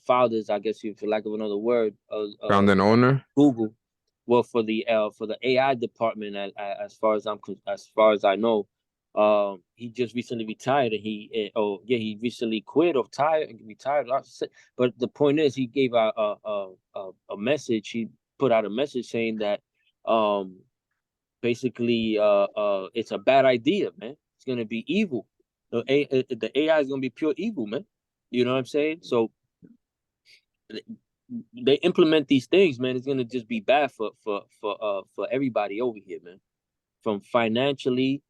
fathers, I guess, for lack of another word, Founding owner. Google. Well, for the AI department, as far as I know, he just recently retired, and he recently quit or retired. But the point is, he gave out a message. He put out a message saying that basically it's a bad idea, man. It's gonna be evil. The AI is gonna be pure evil, man. You know what I'm saying? So they implement these things, man. It's gonna just be bad for everybody over here, man. From financially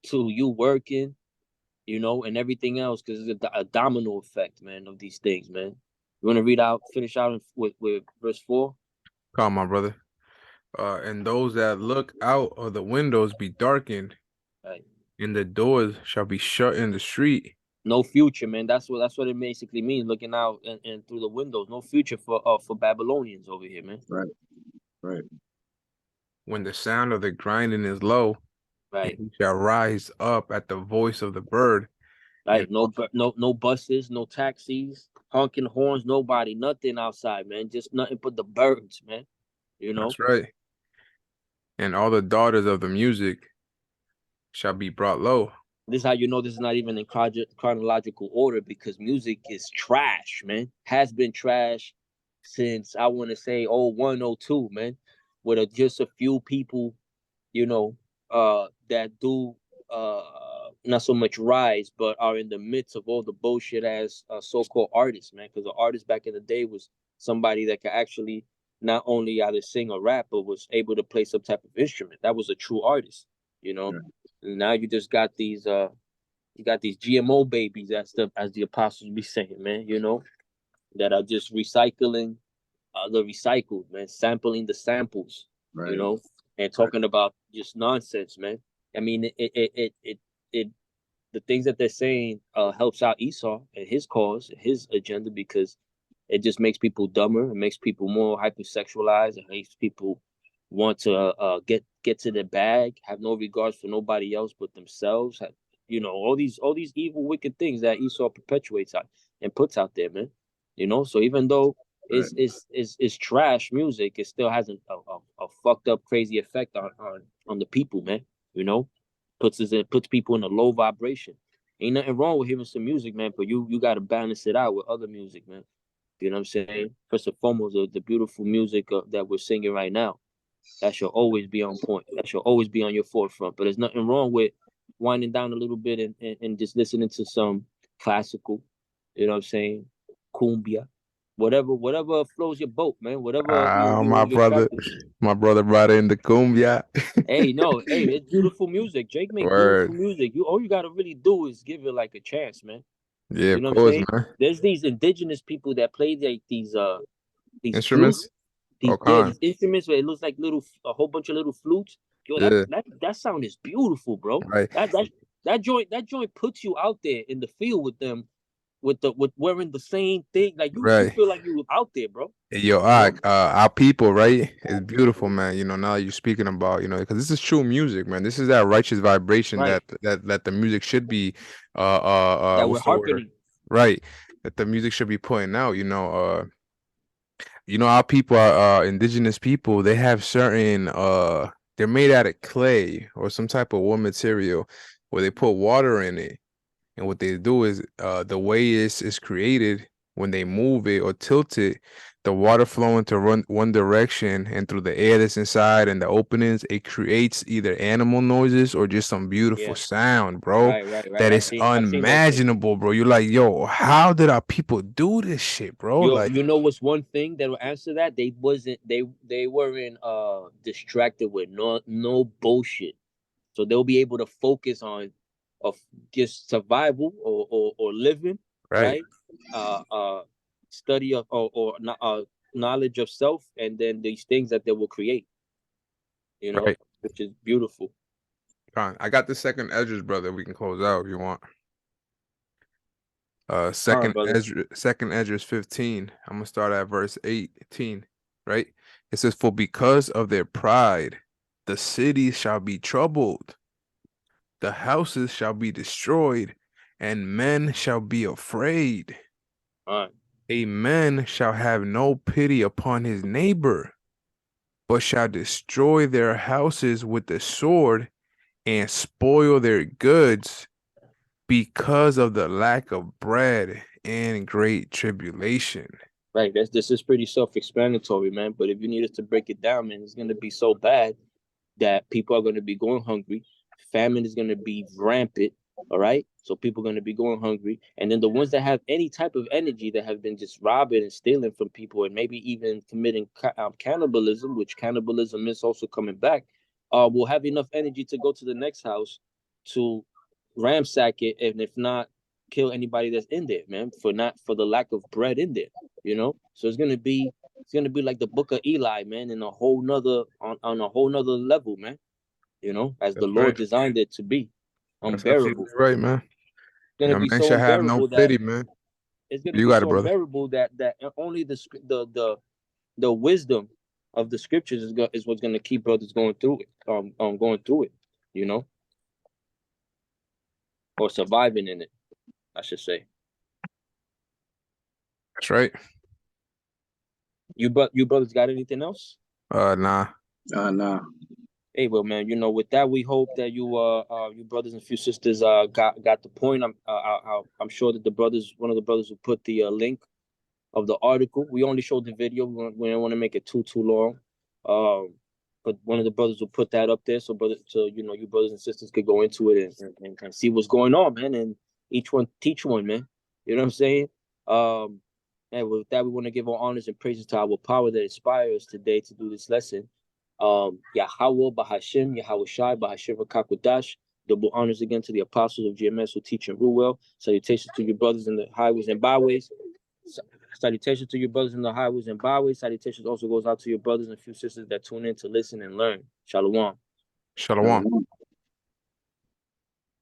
to you working, you know, and everything else, because it's a domino effect, man, of these things, man. You want to finish out with verse 4? Come on, brother. And those that look out of the windows be darkened, right, and the doors shall be shut in the street. No future, man. That's what it basically means. Looking out and through the windows, no future for Babylonians over here, man. Right. When the sound of the grinding is low, right, he shall rise up at the voice of the bird. Right, no buses, no taxis, honking horns, nobody, nothing outside, man. Just nothing but the birds, man. You know. That's right. And all the daughters of the music shall be brought low. This is how you know this is not even in chronological order, because music is trash, man. Has been trash since, I want to say, 01, 02, man. With just a few people, you know, that do not so much rise, but are in the midst of all the bullshit as so-called artists, man. Because the artist back in the day was somebody that could actually not only either sing or rap, but was able to play some type of instrument. That was a true artist, you know. Yeah. And now you just got these GMO babies, as the apostles be saying, man, you know, that are just recycling the recycled, man, sampling the samples, right, you know, and talking about just nonsense, man. I mean, it the things that they're saying helps out Esau and his cause, his agenda, because it just makes people dumber. It makes people more hypersexualized. It makes people want to get to their bag, have no regards for nobody else but themselves. You know, all these evil, wicked things that Esau perpetuates out and puts out there, man. You know, so even though it's trash music, it still has a fucked up, crazy effect on the people, man. You know, puts people in a low vibration. Ain't nothing wrong with hearing some music, man, but you got to balance it out with other music, man. You know what I'm saying? First and foremost, the beautiful music that we're singing right now, that should always be on point. That should always be on your forefront. But there's nothing wrong with winding down a little bit and just listening to some classical, you know what I'm saying? Cumbia. Whatever flows your boat, man. Whatever My you're brother, attracted to. my brother brought in the cumbia. Hey, no, hey, it's beautiful music. Jake make beautiful Word. music. All you gotta really do is give it like a chance, man. Yeah, You of know what I'm course, saying? man. There's these indigenous people that play like these flutes, Instruments? Oh, con. these instruments where it looks like a whole bunch of little flutes. Yo, Yeah, that sound is beautiful, bro. right. That joint puts you out there in the field with them, with wearing the same thing. Like you Right. feel like you out there, bro. Hey, yo, You know? our people, right? It's beautiful, man. You know, now you're speaking about, because this is true music, man. This is that righteous vibration Right. that the music should be, That we're what's the word? harkening. Right. That the music should be putting out, our people are indigenous people. They have certain they're made out of clay or some type of wood material where they put water in it. And what they do is the way it's created, when they move it or tilt it, the water flowing to run one direction, and through the air that's inside and the openings, it creates either animal noises or just some beautiful Yeah. sound, bro. Right. That I've is seen those things. unimaginable, bro. You're like, yo, how did our people do this shit, bro? Yo, Like, you know what's one thing that will answer that? They weren't distracted with no bullshit. So they'll be able to focus on of just survival or living, right, right? Study of knowledge of self, and then these things that they will create, right. which is beautiful. Fine. I got the second Edges, brother. We can close out if you want. All right, Second brother. Esdras 15. I'm gonna start at verse 18, right? It says, "For because of their pride, the cities shall be troubled, the houses shall be destroyed, and men shall be afraid. All right. A man shall have no pity upon his neighbor, but shall destroy their houses with the sword and spoil their goods because of the lack of bread and great tribulation." Right. This is pretty self-explanatory, man. But if you need us to break it down, man, it's gonna be so bad that people are gonna be going hungry. Famine is gonna be rampant. All right. So people are gonna be going hungry, and then the ones that have any type of energy that have been just robbing and stealing from people, and maybe even committing cannibalism, which cannibalism is also coming back, will have enough energy to go to the next house to ransack it, and if not, kill anybody that's in there, man, for the lack of bread in there. So it's gonna be like the book of Eli, man, in a whole nother on a whole nother level, man. As the That's Lord right. designed it to be, That's unbearable. absolutely right, man. It's gonna A be man so should have no unbearable that pity, man. it's gonna You be got it, so brother. unbearable that only the wisdom of the scriptures is what's gonna keep brothers going through it, going through it, or surviving in it, I should say. That's right. You brothers got anything else? Nah. Nah. Hey, well, man, with that, we hope that you brothers and few sisters got the point. I'm sure that one of the brothers will put the link of the article. We only showed the video. We don't want to make it too long. But one of the brothers will put that up there, so you brothers and sisters could go into it and see what's going on, man, and each one teach one, man. You know what I'm saying? And with that, we want to give all honors and praises to our power that inspires us today to do this lesson. Yahawah, Bahashim, Yahawashi, Bahashim Rawchaa Qadash. Double honors again to the apostles of GMS who teach and rule well. Salutations to your brothers in the highways and byways. Salutations to your brothers in the highways and byways. Salutations also goes out to your brothers and few sisters that tune in to listen and learn. Shalom. Shalom.